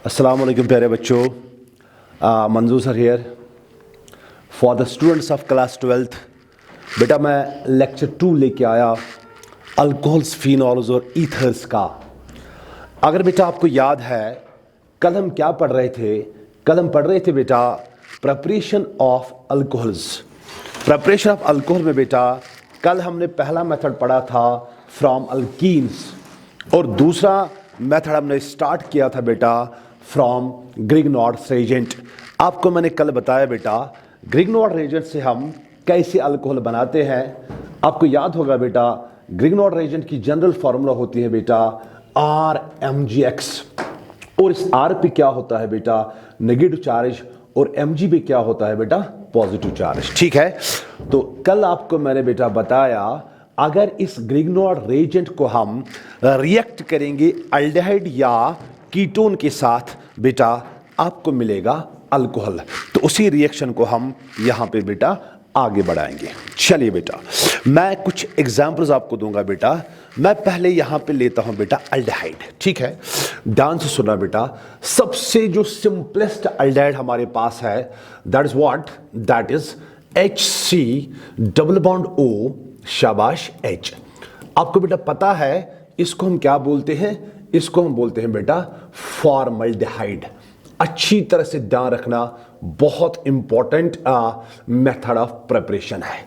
अस्सलाम वालेकुम प्यारे बच्चों, मंजूर sir here for the students of class 12th। बेटा मैं लेक्चर 2 लेके आया अल्कोहल्स, फिनॉल्स और ईथर्स का। अगर बेटा आपको याद है कल हम क्या पढ़ रहे थे? कल हम पढ़ रहे थे बेटा preparation of alcohols. Preparation of alcohol में बेटा कल हमने पहला मेथड पढ़ा था फ्रॉम अल्कीन्स, और दूसरा मेथड हमने स्टार्ट किया था बेटा फ्रॉम ग्रिग्नॉर्ड्स रेजेंट। आपको मैंने कल बताया बेटा ग्रिग्नॉर्ड रेजेंट से हम कैसे अल्कोहल बनाते हैं। आपको याद होगा बेटा ग्रिग्नॉर्ड रेजेंट की जनरल फार्मूला होती है बेटा RMgX, और इस R पे क्या होता है बेटा नेगेटिव चार्ज, और Mg पे क्या होता है बेटा पॉजिटिव चार्ज। ठीक है, तो कल आपको मैंने बेटा बताया अगर इस ग्रिग्नॉर्ड रेजेंट को हम रिएक्ट करेंगे अल्डिहाइड या कीटोन के साथ बेटा आपको मिलेगा अल्कोहल। तो उसी रिएक्शन को हम यहां पे बेटा आगे बढ़ाएंगे। चलिए बेटा मैं कुछ एग्जांपल्स आपको दूंगा बेटा। मैं पहले यहां पे लेता हूं बेटा अल्डिहाइड। ठीक है, ध्यान से सुनना बेटा। सबसे जो सिंपलेस्ट अल्डिहाइड हमारे पास है that is what, that is HC double bond O, शाबाश H। आपको बेटा पता है इसको हम क्या बोलते हैं? इसको हम बोलते हैं बेटा फॉर्मल्डिहाइड। अच्छी तरह से ध्यान रखना, बहुत इंपॉर्टेंट मेथड ऑफ प्रिपरेशन है।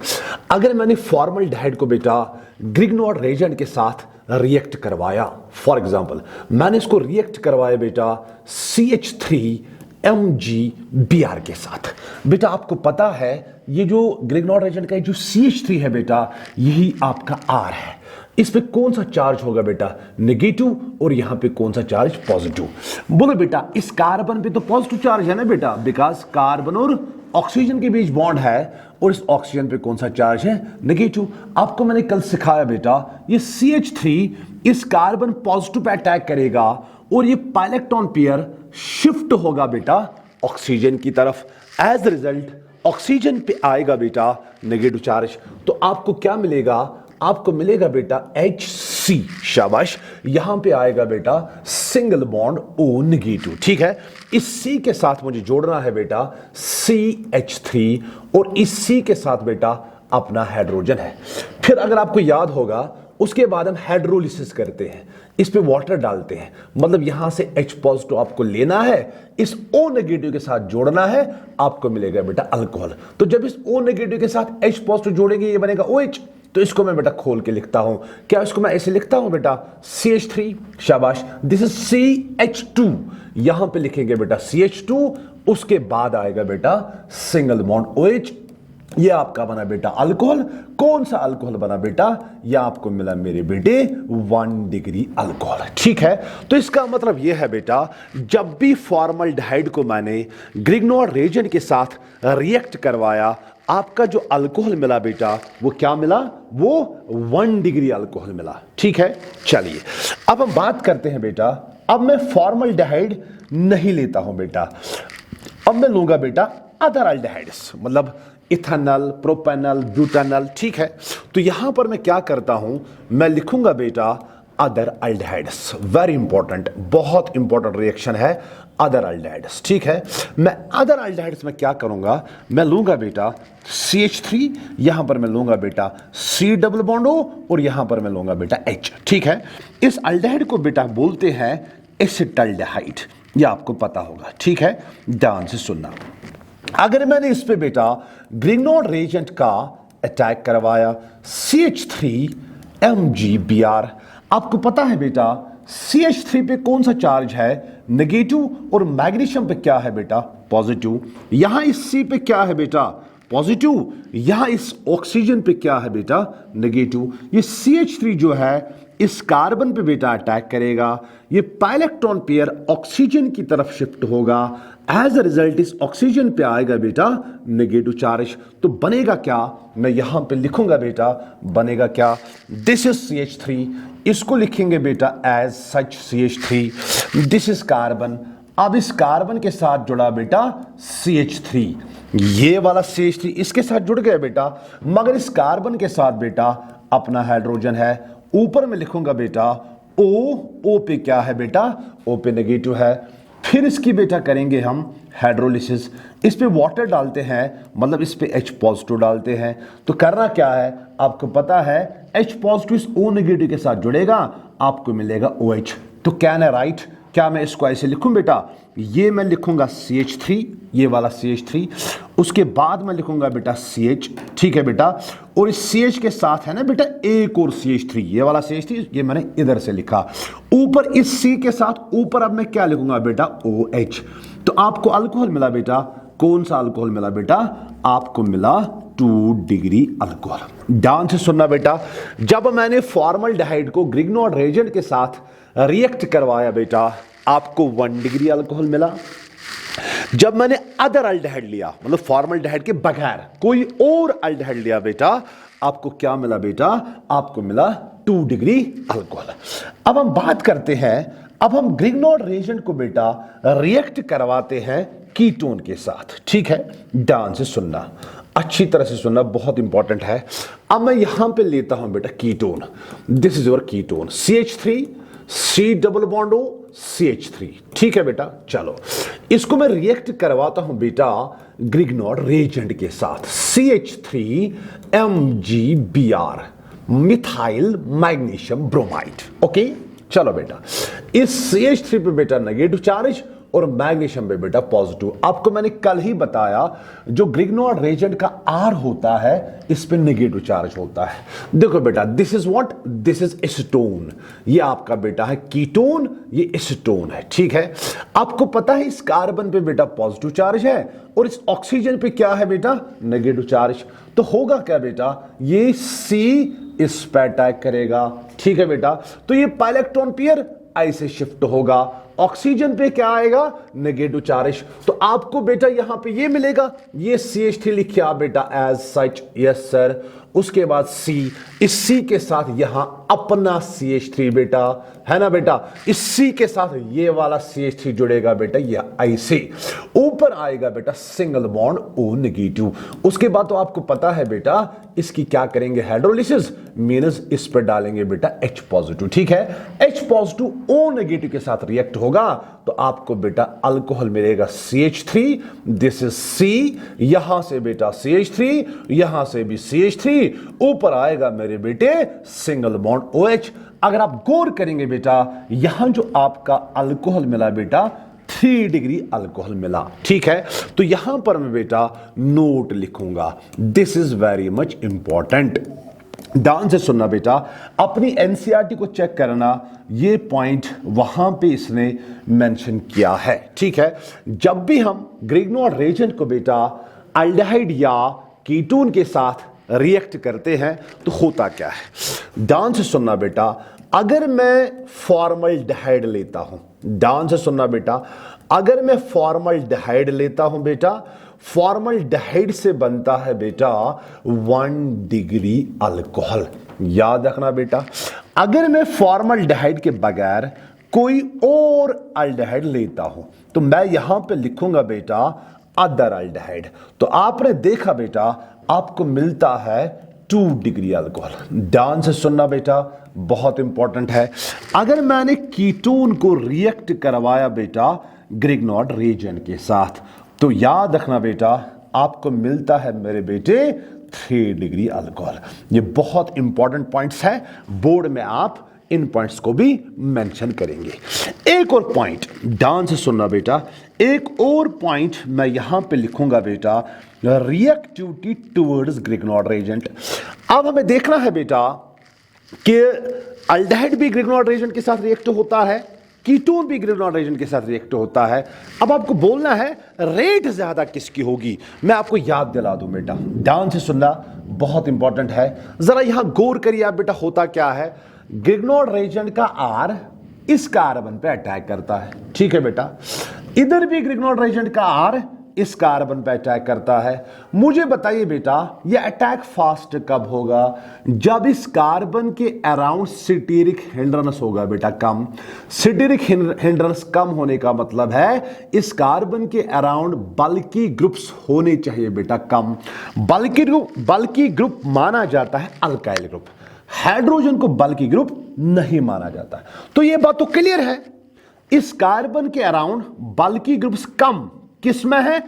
अगर मैंने फॉर्मल्डिहाइड को बेटा ग्रिग्नॉर्ड रेजेंट के साथ रिएक्ट करवाया, फॉर एग्जांपल मैंने इसको रिएक्ट करवाया बेटा CH3MgBr के साथ। बेटा आपको पता है ये जो ग्रिग्नॉर्ड रेजेंट का जो CH3 है बेटा यही आपका R है। इस पे कौन सा चार्ज होगा बेटा नेगेटिव, और यहां पे कौन सा चार्ज पॉजिटिव? बोलो बेटा इस कार्बन पे तो पॉजिटिव चार्ज है ना बेटा, बिकॉज कार्बन और ऑक्सीजन के बीच बॉन्ड है, और इस ऑक्सीजन पे कौन सा चार्ज है नेगेटिव। आपको मैंने कल सिखाया बेटा ये CH3 इस कार्बन पॉजिटिव पे अटैक करेगा और ये पाइलेक्ट्रॉन पेयर शिफ्ट होगा बेटा ऑक्सीजन की तरफ। एज रिजल्ट ऑक्सीजन पे आएगा बेटा नेगेटिव चार्ज। तो आपको क्या मिलेगा? आपको मिलेगा बेटा HC, शाबाश। यहां पे आएगा बेटा सिंगल बॉन्ड O नेगेटिव। ठीक है, इस C के साथ मुझे जोड़ना है बेटा CH3, और इस C के साथ बेटा अपना हाइड्रोजन है। फिर अगर आपको याद होगा उसके बाद हम हाइड्रोलिसिस करते हैं, इस पे वाटर डालते हैं, मतलब यहां से H पॉजिटिव आपको लेना है, इस O नेगेटिव के साथ जोड़ना है, आपको मिलेगा बेटा अल्कोहल। तो जब इस O नेगेटिव के साथ H पॉजिटिव जोड़ेंगे ये बनेगा OH। तो इसको मैं बेटा खोल के लिखता हूं। क्या इसको मैं ऐसे लिखता हूं बेटा CH3, शाबाश। दिस इज CH2, यहां पे लिखेंगे बेटा CH2, उसके बाद आएगा बेटा सिंगल बॉन्ड OH। ये आपका बना बेटा अल्कोहल। कौन सा अल्कोहल बना बेटा? ये आपको मिला मेरे बेटे 1 डिग्री अल्कोहल। ठीक है, तो इसका मतलब ये है बेटा जब भी फॉर्मल्डिहाइड को मैंने ग्रिग्नॉर्ड रेजेंट के साथ रिएक्ट करवाया आपका जो अल्कोहल मिला बेटा वो क्या मिला? वो 1 डिग्री अल्कोहल मिला। ठीक है, चलिए अब हम बात करते हैं बेटा। अब मैं फॉर्मल्डिहाइड नहीं लेता हूं बेटा, अब मैं लूंगा बेटा अदर अल्डिहाइड्स, मतलब इथेनॉल, प्रोपेनॉल, ब्यूटेनॉल। ठीक है, तो यहां पर मैं क्या करता हूं, मैं लिखूंगा बेटा अदर अल्डिहाइड्स। वेरी इंपॉर्टेंट, बहुत इंपॉर्टेंट रिएक्शन है अदर अल्डिहाइड्स। ठीक है, मैं अदर अल्डिहाइड्स में क्या करूंगा, मैं लूंगा बेटा CH3, यहां पर मैं लूंगा बेटा C डबल बॉन्ड O, और यहां पर मैं लूंगा बेटा H। ठीक है, इस अल्डिहाइड को बेटा बोलते हैं एसिटाल्डिहाइड, यह आपको पता होगा। ठीक है, ध्यान से सुनना। अगर मैंने इस पे बेटा ग्रिग्नॉर्ड रेजेंट का अटैक करवाया CH3MgBr, आपको पता है बेटा CH3 पे कौन सा चार्ज है नेगेटिव, और मैग्नीशियम पे क्या है बेटा पॉजिटिव। यहां इस C पे क्या है बेटा पॉजिटिव, यहां इस ऑक्सीजन पे क्या है बेटा नेगेटिव। ये CH3 जो है इस कार्बन पे बेटा अटैक करेगा, ये पाइलेक्ट्रॉन पेयर ऑक्सीजन की तरफ शिफ्ट होगा। एज अ रिजल्ट इस ऑक्सीजन पे आएगा बेटा नेगेटिव चार्ज। तो बनेगा क्या, मैं यहां पे लिखूंगा बेटा बनेगा क्या, दिस इज CH3, इसको लिखेंगे बेटा as such CH3। This is carbon, अब इस कार्बन के साथ जुड़ा बेटा CH3, ये वाला CH3 इसके साथ जुड़ गया बेटा, मगर इस कार्बन के साथ बेटा अपना हाइड्रोजन है। ऊपर में लिखूंगा बेटा O, O पे क्या है बेटा, O पे नेगेटिव है। फिर इसकी बेटा करेंगे हम हाइड्रोलिसिस। इस पे वाटर डालते हैं, मतलब इस पे H पॉजिटिव डालते हैं। तो करना क्या है, आपको पता है H पॉजिटिव इस O नेगेटिव के साथ जुड़ेगा, आपको मिलेगा OH। तो कैन आई राइट, क्या मैं इसको ऐसे लिखूं बेटा, ये मैं लिखूंगा CH3, ये वाला CH3, उसके बाद मैं लिखूंगा बेटा CH, ठीक है बेटा। और इस CH के साथ है ना बेटा एक और CH3, ये वाला CH3, ये मैंने इधर से लिखा। ऊपर इस C के साथ ऊपर अब मैं क्या लिखूंगा बेटा, OH। तो आपको अल्कोहल मिला बेटा, कौन सा अल्कोहल मिला बेटा, आपको मिला 2 डिग्री अल्कोहल। ध्यान से सुनना बेटा, जब मैंने फॉर्मल्डिहाइड को ग्रिग्नॉर्ड रेजेंट के साथ रिएक्ट करवाया बेटा, आपको 1 डिग्री अल्कोहल मिला। जब मैंने अदर अल्डिहाइड लिया, मतलब फॉर्मल्डिहाइड के बगैर कोई और अल्डिहाइड लिया बेटा, आपको क्या मिला बेटा, आपको मिला 2 डिग्री अल्कोहल। अब हम बात करते हैं, अब हम ग्रिग्नॉर्ड रेजेंट को बेटा रिएक्ट करवाते हैं कीटोन के साथ, ठीक है। ध्यान से सुनना, अच्छी तरह से सुनना, बहुत इंपॉर्टेंट है। अब मैं यहां पे लेता हूं बेटा ketone, this is your ketone, CH3 C double bond O CH3, ठीक है बेटा। चलो इसको मैं रिएक्ट करवाता हूं बेटा ग्रिग्नॉर्ड रेजेंट के साथ, CH3 MgBr, methyl magnesium bromide. Okay चलो बेटा, इस CH3 पे बेटा नेगेटिव चार्ज और मैग्नीशियम पे बेटा पॉजिटिव। आपको मैंने कल ही बताया, जो ग्रिग्नॉर्ड रेजेंट का R होता है इस पे नेगेटिव चार्ज होता है। देखो बेटा, this is what, this is acetone, ये आपका बेटा है कीटोन, ये एसीटोन है, ठीक है। आपको पता है इस कार्बन पे बेटा पॉजिटिव चार्ज है और इस ऑक्सीजन पे क्या है बेटा, नेगेटिव चार्ज। तो होगा क्या बेटा, ये C इस पे अटैक करेगा, ठीक है बेटा। तो ये इलेक्ट्रॉन पेयर ऐसे शिफ्ट होगा, ऑक्सीजन पे क्या आएगा, नेगेटिव चार्ज। तो आपको बेटा यहां पे ये मिलेगा, ये CH3 लिखिए आप बेटा एज सच, यस सर। उसके बाद C, इस C के साथ यहां अपना CH3 बेटा, है ना बेटा, इस C के साथ ये वाला CH3 जुड़ेगा बेटा, ये ऐसे ऊपर आएगा बेटा सिंगल बॉन्ड O नेगेटिव। उसके बाद तो आपको पता है बेटा इसकी क्या करेंगे, हाइड्रोलिसिस, मींस इस पर डालेंगे बेटा H पॉजिटिव, ठीक है। H पॉजिटिव O नेगेटिव के साथ रिएक्ट होगा तो आपको बेटा अल्कोहल मिलेगा CH3, दिस इज C, यहां से बेटा CH3, यहां से भी CH3, ऊपर आएगा मेरे बेटे सिंगल बॉन्ड OH। अगर आप गौर करेंगे बेटा, यहां जो आपका अल्कोहल मिला बेटा 3 डिग्री अल्कोहल मिला, ठीक है। तो यहां पर मैं बेटा नोट लिखूंगा, this is very much important. ध्यान से सुनना बेटा, अपनी एनसीईआरटी को चेक करना, ये पॉइंट वहां पे इसने मेंशन किया है, ठीक है। जब भी हम ग्रिग्नॉर्ड रेजेंट को बेटा अल्डिहाइड या कीटोन के साथ रिएक्ट करते हैं तो होता क्या है, ध्यान से सुनना बेटा। अगर मैं फॉर्मल्डिहाइड लेता हूं, ध्यान से सुनना बेटा, अगर मैं फॉर्मल्डिहाइड लेता हूं बेटा, फॉर्मल्डिहाइड से बनता है बेटा 1 डिग्री अल्कोहल, याद रखना बेटा। अगर मैं फॉर्मल्डिहाइड के बगैर कोई और अल्डिहाइड लेता हूं तो मैं यहां पे लिखूंगा बेटा अदर अल्डिहाइड। तो आपने देखा बेटा आपको मिलता है 2 डिग्री अल्कोहल। ध्यान से सुनना बेटा, बहुत इंपॉर्टेंट है। अगर मैंने कीटोन को रिएक्ट करवाया बेटा ग्रिग्नॉर्ड रेजेंट के साथ तो याद रखना बेटा आपको मिलता है मेरे बेटे 3 डिग्री अल्कोहल। ये बहुत इंपॉर्टेंट पॉइंट्स है, बोर्ड में आप इन पॉइंट्स को भी मेंशन करेंगे। एक और पॉइंट ध्यान से सुनना बेटा, एक और पॉइंट मैं यहां पे लिखूंगा बेटा, रिएक्टिविटी टुवर्ड्स ग्रिग्नॉर्ड रेजेंट। अब हमें देखना है बेटा कि अल्डिहाइड भी ग्रिग्नॉर्ड रेजेंट के साथ रिएक्ट होता है, कीटोन भी ग्रिग्नॉर्ड रेजेंट के साथ रिएक्ट होता है। अब आपको बोलना है रेट ज्यादा किसकी होगी, मैं आपको याद दिला दूं बेटा, ध्यान से सुनना, बहुत इंपॉर्टेंट है। जरा यहां गौर करिए आप बेटा, होता क्या है, ग्रिग्नॉर्ड रेजेंट का R इस कार्बन पे अटैक करता है, ठीक है बेटा। इधर भी ग्रिग्नॉर्ड रेजेंट का R इस कार्बन पे अटैक करता है। मुझे बताइए बेटा ये अटैक फास्ट कब होगा, जब इस कार्बन के अराउंड सिटेरिक हिंड्रेंस होगा बेटा कम। सिटेरिक हिंड्रेंस कम होने का मतलब है इस कार्बन के अराउंड बल्की ग्रुप्स होने चाहिए बेटा कम। बल्की ग्रुप माना जाता है अल्काइल ग्रुप, हाइड्रोजन को बल्की ग्रुप नहीं माना जाता। तो ये बात तो क्लियर है, इस कार्बन के अराउंड बल्की ग्रुप्स कम किस में है?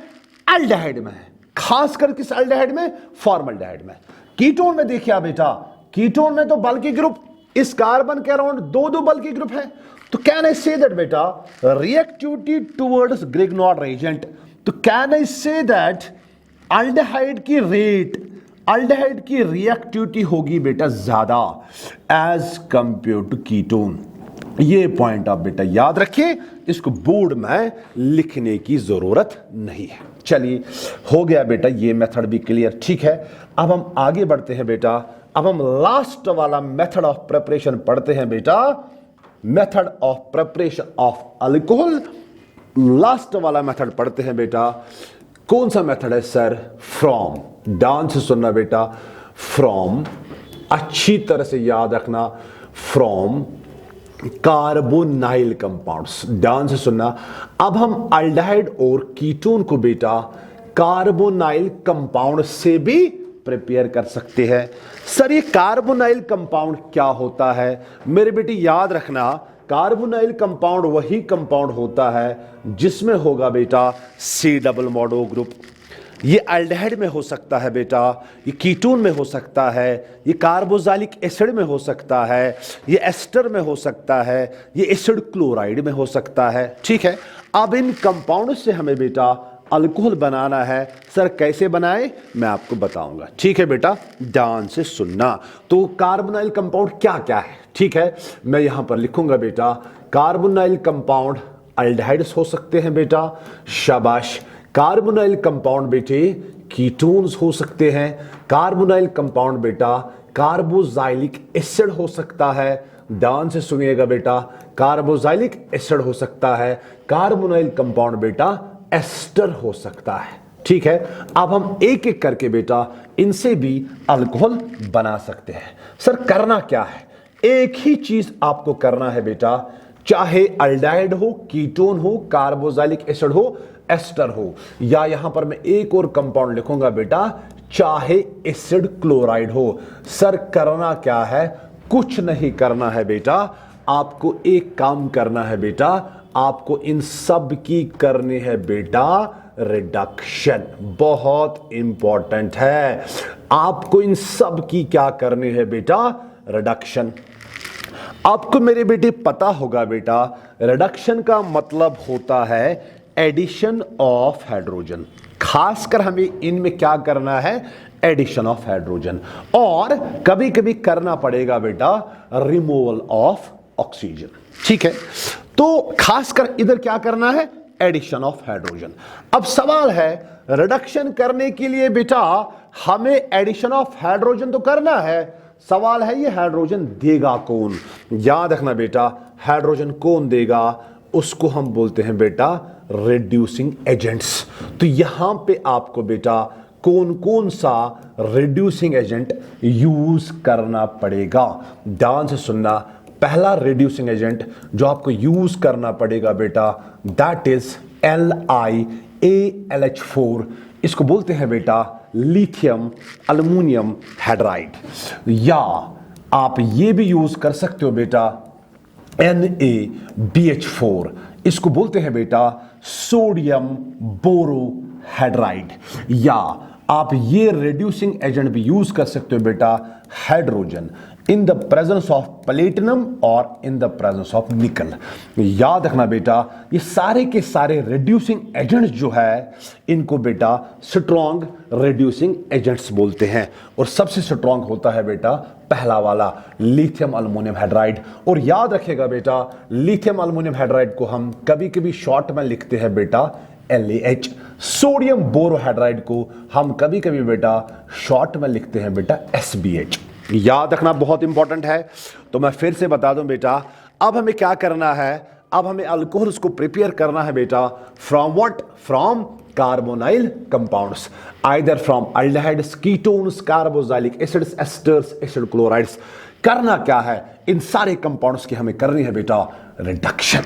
एल्डिहाइड में है। खासकर किस एल्डिहाइड में? फॉर्मल्डिहाइड में। कीटोन में देखिए बेटा, कीटोन में तो बल्की ग्रुप इस कार्बन के अराउंड दो बल्की ग्रुप है। तो कैन आई से दैट बेटा रिएक्टिविटी टुवर्ड्स ग्रिग्नॉर्ड रेजेंट, तो can I say that aldehyde की रेट, एल्डिहाइड की रिएक्टिविटी होगी बेटा ज्यादा एज कंपेयर टू कीटोन। ये पॉइंट आप बेटा याद रखिए, इसको बोर्ड में लिखने की जरूरत नहीं है। चलिए हो गया बेटा ये मेथड भी क्लियर, ठीक है। अब हम आगे बढ़ते हैं बेटा, अब हम लास्ट वाला मेथड ऑफ प्रिपरेशन पढ़ते हैं बेटा, method of preparation of alcohol. Last वाला मेथड पढ़ते हैं बेटा। कौन सा मेथड है सर? फ्रॉम, ध्यान से सुनना बेटा, फ्रॉम अच्छी तरह से याद रखना, फ्रॉम कार्बोनाइल कंपाउंड्स, ध्यान से सुनना। अब हम एल्डिहाइड और कीटोन को बेटा कार्बोनाइल कंपाउंड से भी प्रिपेयर कर सकते हैं। सर ये कार्बोनाइल कंपाउंड क्या होता है? मेरे बेटे याद रखना, कार्बोनाइल कंपाउंड वही कंपाउंड होता है जिसमें होगा बेटा C डबल मॉडो ग्रुप। ये एल्डिहाइड में हो सकता है बेटा, ये कीटोन में हो सकता है, ये कार्बोक्सिलिक एसिड में हो सकता है, ये एस्टर में हो सकता है, ये एसिड क्लोराइड में हो सकता है, ठीक है। अब इन कंपाउंड से हमें बेटा अल्कोहल बनाना है। सर कैसे बनाए मैं आपको बताऊंगा, ठीक है बेटा, ध्यान से सुनना। तो कार्बोनाइल कंपाउंड क्या क्या है, ठीक है, मैं यहां पर लिखूंगा बेटा। कार्बोनाइल कंपाउंड एल्डिहाइड्स हो सकते हैं बेटा, शाबाश। कार्बोनाइल कंपाउंड बेटे कीटोन्स हो सकते हैं। कार्बोनाइल कंपाउंड बेटा कार्बोक्सिलिक एसिड हो सकता है, ध्यान से सुनिएगा बेटा, कार्बोक्सिलिक एसिड हो सकता है। कार्बोनाइल कंपाउंड बेटा एस्टर हो सकता है, ठीक है। अब हम एक एक करके बेटा इनसे भी अल्कोहल बना सकते हैं। सर करना क्या है? एक ही चीज आपको करना है बेटा, चाहे एल्डिहाइड हो, कीटोन हो, कार्बोक्सिलिक एसिड हो, एस्टर हो, या यहां पर मैं एक और कंपाउंड लिखूंगा बेटा, चाहे एसिड क्लोराइड हो। सर करना क्या है? कुछ नहीं करना है बेटा, आपको एक काम करना है बेटा, आपको इन सब की करनी है बेटा रिडक्शन। बहुत इंपॉर्टेंट है, आपको इन सब की क्या करनी है बेटा? रिडक्शन। आपको मेरे बेटे पता होगा बेटा, रिडक्शन का मतलब होता है एडिशन ऑफ हाइड्रोजन। खासकर हमें इनमें क्या करना है? Addition of hydrogen. और कभी कभी करना पड़ेगा बेटा रिमूवल ऑफ ऑक्सीजन, ठीक है। तो खासकर इधर क्या करना है? Addition of hydrogen. अब सवाल है, रिडक्शन करने के लिए बेटा हमें एडिशन ऑफ हाइड्रोजन तो करना है, सवाल है ये हाइड्रोजन देगा कौन? याद रखना बेटा, हाइड्रोजन कौन देगा? उसको हम बोलते हैं बेटा रिड्यूसिंग एजेंट्स। तो यहां पे आपको बेटा कौन कौन सा रिड्यूसिंग एजेंट यूज करना पड़ेगा, ध्यान से सुनना। पहला रिड्यूसिंग एजेंट जो आपको यूज करना पड़ेगा बेटा, दैट इज LiAlH4। इसको बोलते हैं बेटा लिथियम अल्युमिनियम हाइड्राइड, या आप ये भी यूज कर सकते हो बेटा NaBH4। इसको बोलते हैं बेटा सोडियम बोरोहाइड्राइड, या आप ये रिड्यूसिंग एजेंट भी यूज कर सकते हो बेटा hydrogen in the presence of platinum और इन द प्रेजेंस ऑफ निकल। याद रखना बेटा, ये सारे के सारे रिड्यूसिंग एजेंट्स जो है इनको बेटा स्ट्रॉन्ग रिड्यूसिंग एजेंट्स बोलते हैं। और सबसे स्ट्रॉन्ग होता है बेटा पहला वाला लिथियम अल्युमिनियम हाइड्राइड। और याद रखिएगा बेटा, लिथियम अल्युमिनियम हाइड्राइड को हम कभी कभी शॉर्ट में लिखते हैं बेटा LaH। सोडियम बोरोहाइड्राइड को हम कभी कभी बेटा शॉर्ट में लिखते हैं बेटा SBH। याद रखना बहुत इंपॉर्टेंट है। तो मैं फिर से बता दूं बेटा, अब हमें क्या करना है? अब हमें अल्कोहल्स को प्रिपेयर करना है बेटा from what? From carbonyl compounds, either from aldehydes, ketones, carboxylic acids, asters, acid chlorides. करना क्या है? इन सारे कंपाउंड्स की हमें करनी है बेटा रिडक्शन।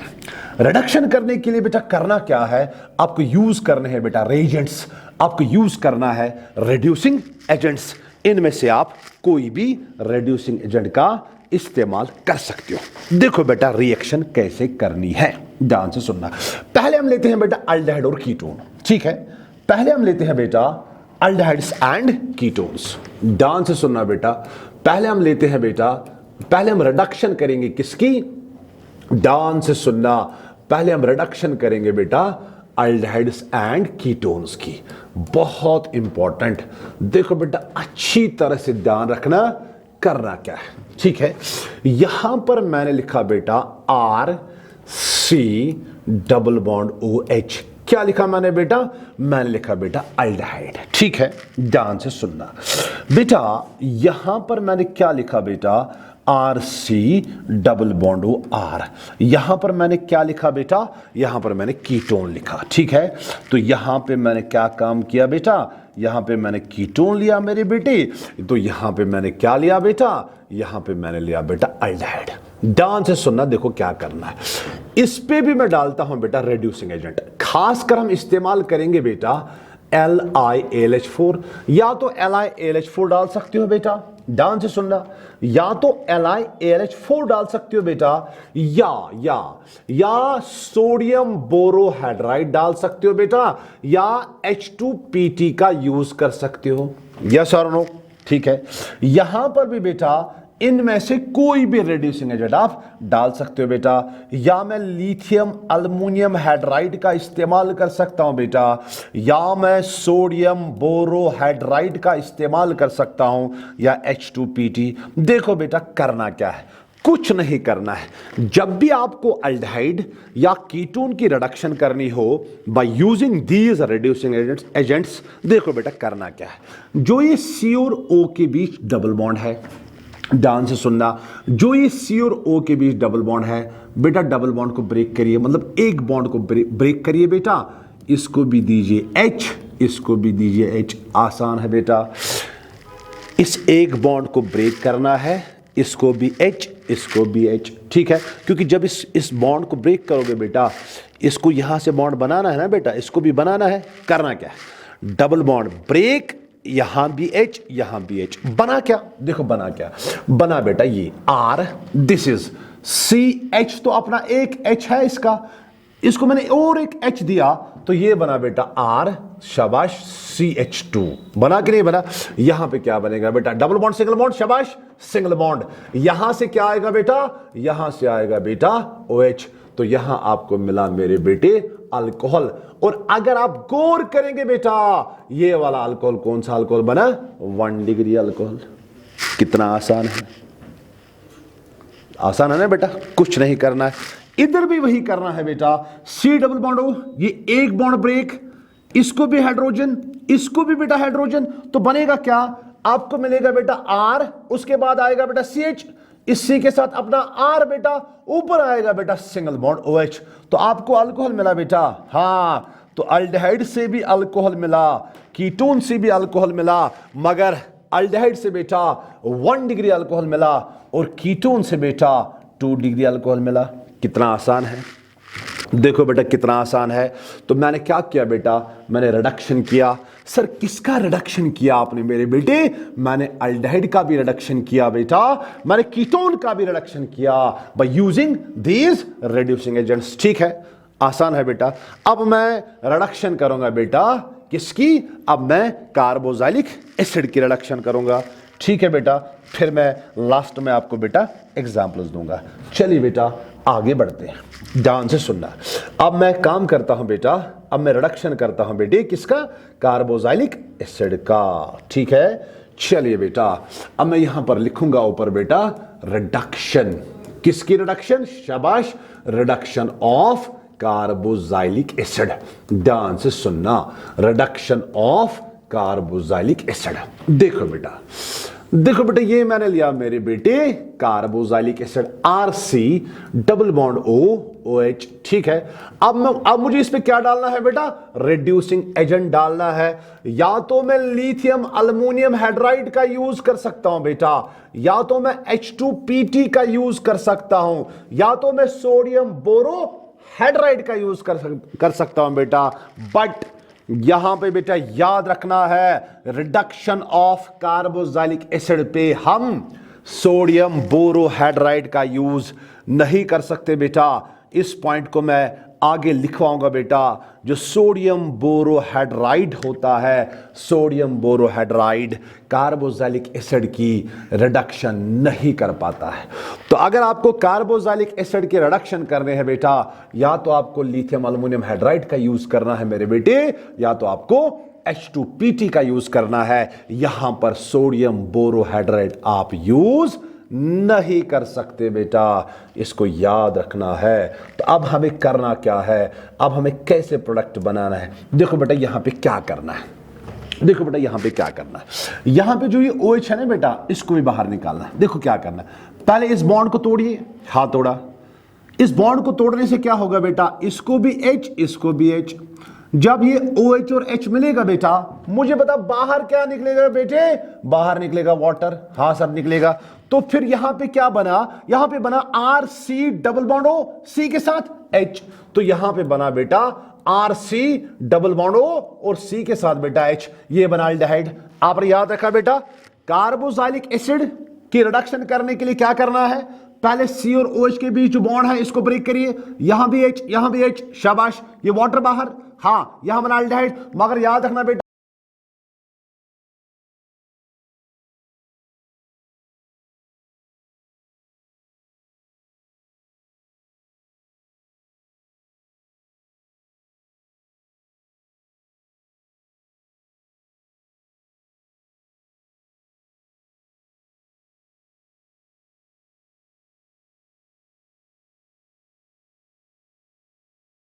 रिडक्शन करने के लिए बेटा करना क्या है? आपको यूज करने हैं बेटा रेजेंट्स, आपको यूज करना है रिड्यूसिंग एजेंट्स। इनमें से आप कोई भी रिड्यूसिंग एजेंट का इस्तेमाल कर सकते हो। देखो बेटा रिएक्शन कैसे करनी है, ध्यान से सुनना। पहले हम लेते हैं बेटा अल्डिहाइड और कीटोन, ठीक है। पहले हम लेते हैं बेटा अल्डिहाइड्स एंड कीटोन्स, ध्यान से सुनना बेटा। पहले हम लेते हैं बेटा, पहले हम रिडक्शन करेंगे किसकी, ध्यान से सुनना। पहले हम रिडक्शन करेंगे बेटा अल्डिहाइड्स एंड कीटोन्स की, बहुत इंपॉर्टेंट। देखो बेटा अच्छी तरह से ध्यान रखना करना क्या है, ठीक है। यहां पर मैंने लिखा बेटा R C double bond O H. क्या लिखा मैंने बेटा, मैंने लिखा बेटा अल्डिहाइड, ठीक है। ध्यान से सुनना बेटा, यहां पर मैंने क्या लिखा बेटा, R C double bond O R. यहां पर मैंने क्या लिखा बेटा, यहां पर मैंने कीटोन लिखा, ठीक है। तो यहां पे मैंने क्या काम किया बेटा, यहां पे मैंने कीटोन लिया मेरे बेटे, तो यहां पे मैंने क्या लिया बेटा, यहां पे मैंने लिया बेटा अल्डिहाइड। ध्यान से सुनना, देखो क्या करना है। इस पे भी मैं डालता हूं बेटा रेड्यूसिंग एजेंट, खासकर हम इस्तेमाल करेंगे बेटा LiAlH4, या तो LiAlH4 डाल सकते हो बेटा, ध्यान से सुनना, या तो LiAlH4 डाल सकते हो बेटा, या सोडियम बोरोहाइड्राइड डाल सकते हो बेटा, या H2PT का यूज कर सकते हो, यस और नो, ठीक है। यहां पर भी बेटा इनमें से कोई भी रेड्यूसिंग एजेंट आप डाल सकते हो बेटा, या मैं लिथियम अल्युमिनियम हाइड्राइड का इस्तेमाल कर सकता हूं बेटा, या मैं सोडियम बोरोहाइड्राइड का इस्तेमाल कर सकता हूं, या H2PT। देखो बेटा करना क्या है, कुछ नहीं करना है। जब भी आपको अल्डिहाइड या कीटोन की रिडक्शन करनी हो by using these reducing agents, देखो बेटा करना क्या है। जो ये C और O के बीच डबल बॉन्ड है, ध्यान से सुनना, जो ये C और O के बीच डबल बॉन्ड है बेटा, डबल बॉन्ड को ब्रेक करिए, मतलब एक बॉन्ड को ब्रेक करिए बेटा। इसको भी दीजिए H, इसको भी दीजिए H, आसान है बेटा। इस एक बॉन्ड को ब्रेक करना है, इसको भी H, इसको भी H, ठीक है। क्योंकि जब इस बॉन्ड को ब्रेक करोगे बेटा, इसको यहां से बॉन्ड बनाना है ना बेटा, इसको भी बनाना है। करना क्या है, डबल बॉन्ड ब्रेक, यहां भी H, यहां भी H। बना क्या, देखो बना क्या, बना बेटा ये R, दिस इज CH, तो अपना एक H है इसका, इसको मैंने और एक H दिया, तो ये बना बेटा R, शाबाश, CH2। बना कि नहीं बना। यहां पे क्या बनेगा बेटा, डबल बॉन्ड सिंगल बॉन्ड, शाबाश, सिंगल बॉन्ड। यहां से क्या आएगा बेटा, यहां से आएगा बेटा OH, तो यहां आपको मिला मेरे बेटे अल्कोहल। और अगर आप गौर करेंगे बेटा, ये वाला अल्कोहल कौन सा अल्कोहल बना, 1 डिग्री अल्कोहल। कितना आसान है, आसान है ना बेटा, कुछ नहीं करना है। इधर भी वही करना है बेटा, C डबल बॉन्ड O, ये एक बॉन्ड ब्रेक, इसको भी हाइड्रोजन, इसको भी बेटा हाइड्रोजन, तो बनेगा क्या, आपको मिलेगा बेटा R, उसके बाद आएगा बेटा CH, इस C के साथ अपना R बेटा, ऊपर आएगा बेटा सिंगल बॉन्ड OH, तो आपको अल्कोहल मिला बेटा। हाँ, तो अल्डिहाइड से भी अल्कोहल मिला, कीटोन से भी अल्कोहल मिला, मगर अल्डिहाइड से बेटा 1 डिग्री अल्कोहल मिला और कीटोन से बेटा 2 डिग्री अल्कोहल मिला। कितना आसान है, देखो बेटा कितना आसान है। तो मैंने क्या किया बेटा, मैंने रिडक्शन किया। सर किसका रिडक्शन किया आपने मेरे बेटे, मैंने अल्डिहाइड का भी रिडक्शन किया बेटा, मैंने कीटोन का भी रिडक्शन किया by using these reducing agents, ठीक है, आसान है बेटा। अब मैं रिडक्शन करूंगा बेटा किसकी, अब मैं कार्बोक्सिलिक एसिड की रिडक्शन करूंगा, ठीक है बेटा। फिर मैं लास्ट में आपको बेटा एग्जांपल्स दूंगा। चलिए बेटा आगे बढ़ते हैं, ध्यान से सुनना। अब मैं काम करता हूं बेटा, अब मैं रिडक्शन करता हूं बेटे किसका, कार्बोक्सिलिक एसिड का, ठीक है। चलिए बेटा अब मैं यहां पर लिखूंगा ऊपर बेटा रिडक्शन, किसकी रिडक्शन, शाबाश, रिडक्शन ऑफ कार्बोक्सिलिक एसिड। ध्यान से सुनना, रिडक्शन ऑफ कार्बोक्सिलिक एसिड। देखो बेटा, देखो बेटा ये मैंने लिया मेरे बेटे carboxylic acid RC double bond OH, ठीक है। अब मुझे इस पे क्या डालना है बेटा, रिड्यूसिंग एजेंट डालना है। या तो मैं लिथियम अल्युमिनियम हाइड्राइड का यूज कर सकता हूं बेटा, या तो मैं H2PT का यूज कर सकता हूं, या तो मैं सोडियम बोरोहाइड्राइड का यूज कर सकता हूं बेटा। बट यहां पे बेटा याद रखना है, रिडक्शन ऑफ कार्बोक्सिलिक एसिड पे हम सोडियम बोरोहाइड्राइड का यूज नहीं कर सकते बेटा। इस पॉइंट को मैं आगे लिखवाऊंगा बेटा। जो सोडियम बोरोहाइड्राइड होता है, सोडियम बोरोहाइड्राइड कार्बोक्सिलिक एसिड की रिडक्शन नहीं कर पाता है। तो अगर आपको कार्बोक्सिलिक एसिड के रिडक्शन करने हैं बेटा, या तो आपको लिथियम एल्युमिनियम हाइड्राइड का यूज करना है मेरे बेटे, या तो आपको H2PT का यूज करना है। यहां पर सोडियम बोरोहाइड्राइड आप यूज नहीं कर सकते बेटा, इसको याद रखना है। तो अब हमें करना क्या है, अब हमें कैसे प्रोडक्ट बनाना है। देखो बेटा यहां पे क्या करना है, देखो बेटा यहां पे क्या करना है। यहां पे जो ये OH है ना बेटा, इसको भी बाहर निकालना है। देखो क्या करना है, पहले इस बॉन्ड को तोड़िए, हाथ तोड़ा। इस बॉन्ड को तोड़ने से क्या होगा बेटा, इसको भी H, इसको भी H। जब ये OH और H मिलेगा बेटा, मुझे बता बाहर क्या निकलेगा बेटे, बाहर निकलेगा वाटर। हाँ सर निकलेगा। तो फिर यहां पे क्या बना, यहां पे बना RC double bond O, C के साथ H। तो यहां पे बना बेटा RC डबल बॉन्ड O और C के साथ बेटा H, ये बना एल्डिहाइड। आपने याद रखा बेटा, कार्बोक्सिलिक एसिड की रिडक्शन करने के लिए क्या करना है, पहले C और OH के बीच जो बॉन्ड है इसको ब्रेक करिए। यहां भी H, यहां भी H, शाबाश, ये वाटर बाहर। हाँ यहां बना एल्डिहाइड। मगर याद रखना बेटा,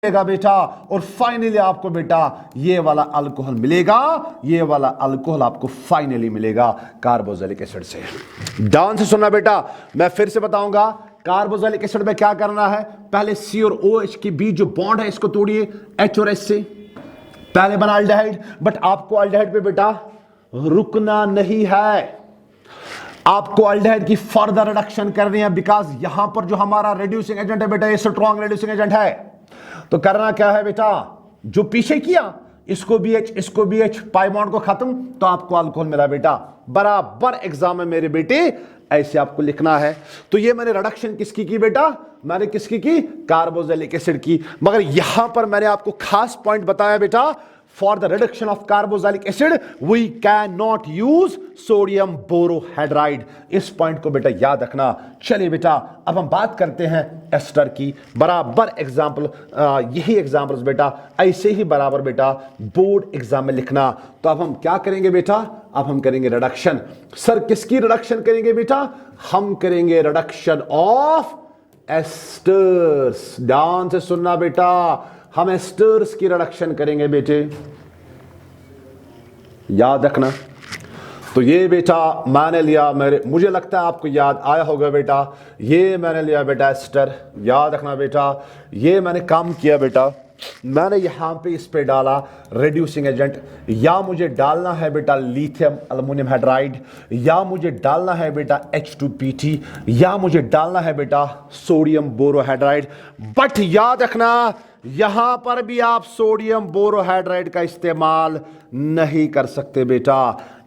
बेटा, और फाइनली आपको बेटा ये वाला अल्कोहल मिलेगा, ये वाला अल्कोहल आपको फाइनली मिलेगा कार्बोक्सिलिक एसिड से। ध्यान से सुनना बेटा, मैं फिर से बताऊंगा। कार्बोक्सिलिक एसिड में क्या करना है, पहले C और OH के बीच जो बॉन्ड है इसको तोड़िए H और H से, पहले बना एल्डिहाइड। बट आपको एल्डिहाइड पे बेटा रुकना नहीं है, आपको एल्डिहाइड की फर्दर रिडक्शन करनी है। बिकॉज यहां पर जो हमारा रिड्यूसिंग एजेंट है बेटा, ये स्ट्रॉन्ग रिड्यूसिंग एजेंट है। तो करना क्या है बेटा, जो पीछे किया इसको भी H, इसको भी H, पाई बॉन्ड को खत्म, तो आपको अल्कोहल मिला बेटा। बराबर एग्जाम में मेरे बेटे ऐसे आपको लिखना है। तो ये मैंने रिडक्शन किसकी की बेटा, मैंने किसकी की, कार्बोक्सिलिक एसिड की। मगर यहां पर मैंने आपको खास पॉइंट बताया बेटा, for the reduction of carboxylic acid we cannot use sodium borohydride। इस पॉइंट को बेटा याद रखना। चलिए बेटा अब हम बात करते हैं एस्टर की। बराबर एग्जाम्पल, यही एग्जाम्पल्स बेटा ऐसे ही बराबर बेटा बोर्ड एग्जाम में लिखना। तो अब हम क्या करेंगे बेटा, अब हम करेंगे रिडक्शन। सर किसकी रिडक्शन करेंगे बेटा, हम करेंगे रिडक्शन ऑफ एस्टर्स। ध्यान से सुनना बेटा, हम एस्टर्स की रिडक्शन करेंगे बेटे, याद रखना। तो ये बेटा मैंने लिया, मुझे लगता है आपको याद आया होगा बेटा, ये मैंने लिया बेटा एस्टर। याद रखना बेटा, ये मैंने काम किया बेटा, मैंने यहां पे इस पे डाला रिड्यूसिंग एजेंट। या मुझे डालना है बेटा लिथियम एल्युमिनियम हाइड्राइड, या मुझे डालना है बेटा H2PT, या मुझे डालना है बेटा सोडियम बोरोहाइड्राइड। बट याद रखना यहां पर भी आप सोडियम बोरोहाइड्राइड का इस्तेमाल नहीं कर सकते बेटा।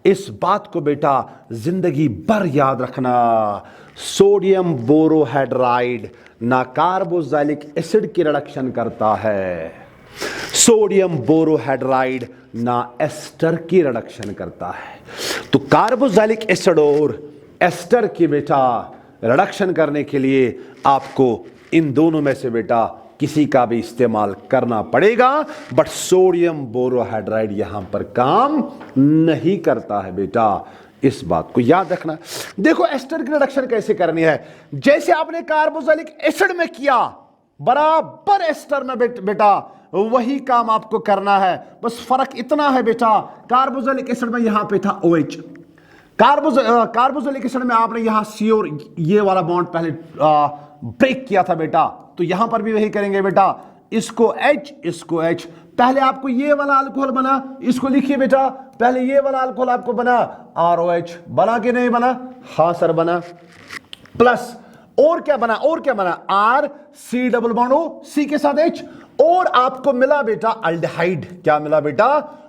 इस बात को बेटा जिंदगी भर याद रखना, सोडियम बोरोहाइड्राइड ना कार्बोक्सिलिक एसिड की रिडक्शन करता है, सोडियम बोरोहाइड्राइड ना एस्टर की रिडक्शन करता है। तो कार्बोक्सिलिक एसिड और एस्टर की बेटा रिडक्शन करने के लिए आपको इन दोनों में से बेटा किसी का भी इस्तेमाल करना पड़ेगा। बट सोडियम बोरोहाइड्राइड यहां पर काम नहीं करता है बेटा, इस बात को याद रखना। देखो एस्टर की रिडक्शन कैसे करनी है, जैसे आपने कार्बोक्सिलिक एसिड में किया बराबर एस्टर में बेटा वही काम आपको करना है। बस फर्क इतना है बेटा, कार्बोक्सिलिक एसिड में यहां पे था OH, कार्बोक्सिलिक एसिड में आपने यहां C और ये वाला बॉन्ड पहले ब्रेक किया था बेटा। तो यहां पर भी वही करेंगे बेटा, इसको H, इसको H। पहले आपको ये वाला अल्कोहल बना, इसको लिखिए बेटा, पहले ये वाला अल्कोहल आपको बना ROH, बना कि नहीं बना, हां सर बना। प्लस और क्या बना, और क्या बना, RC double bond O, C के साथ H, और आपको मिला बेटा अल्डिहाइड। क्या मिला बेटा,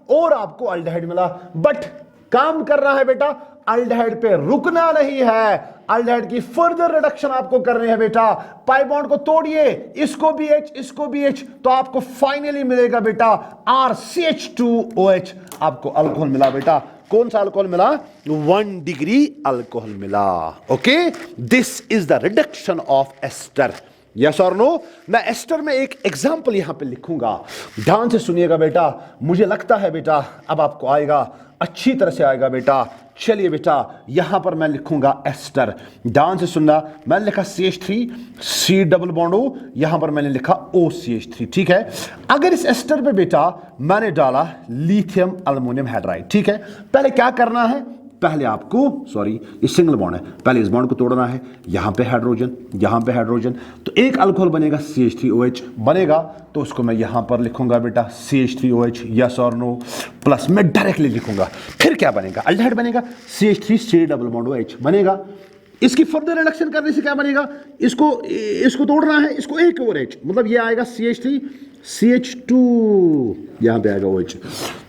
और आपको अल्डिहाइड मिला। बट काम कर रहा है बेटा अल्डिहाइड पे रुकना नहीं है, अल्डिहाइड की फर्दर रिडक्शन आपको करनी है बेटा। पाई बॉन्ड को तोड़िए, इसको भी H, इसको भी H, तो आपको फाइनली मिलेगा बेटा RCH2OH, आपको अल्कोहल मिला बेटा। कौन सा अल्कोहल मिला? 1 डिग्री अल्कोहल मिला। Okay, this is the reduction of ester. Yes और नो? मैं एस्टर में एक एग्जांपल यहां पे लिखूंगा, ध्यान से सुनिएगा बेटा। मुझे लगता है बेटा अब आपको आएगा, अच्छी तरह से आएगा बेटा। चलिए बेटा, यहां पर मैं लिखूंगा एस्टर, ध्यान से सुनना। मैंने लिखा CH3 C double bond O, यहां पर मैंने लिखा OCH3, ठीक है। अगर इस एस्टर पे बेटा मैंने डाला लिथियम अल्युमिनियम हाइड्राइड, ठीक है, पहले क्या करना है? पहले आपको, सॉरी ये सिंगल बॉन्ड है, पहले इस बॉन्ड को तोड़ना है। यहां पे हाइड्रोजन, यहां पे हाइड्रोजन, तो एक अल्कोहल बनेगा CH3OH बनेगा, तो उसको मैं यहां पर लिखूंगा बेटा CH3OH, यस और नो, प्लस मैं डायरेक्टली लिखूंगा। फिर क्या बनेगा? अल्डिहाइड बनेगा, CH3C डबल बॉन्ड OH बनेगा। इसकी फर्दर रिडक्शन करने से क्या बनेगा? इसको तोड़ना है, इसको एक और H, मतलब ये आएगा CH3 CH2, यहां पे आएगा OH,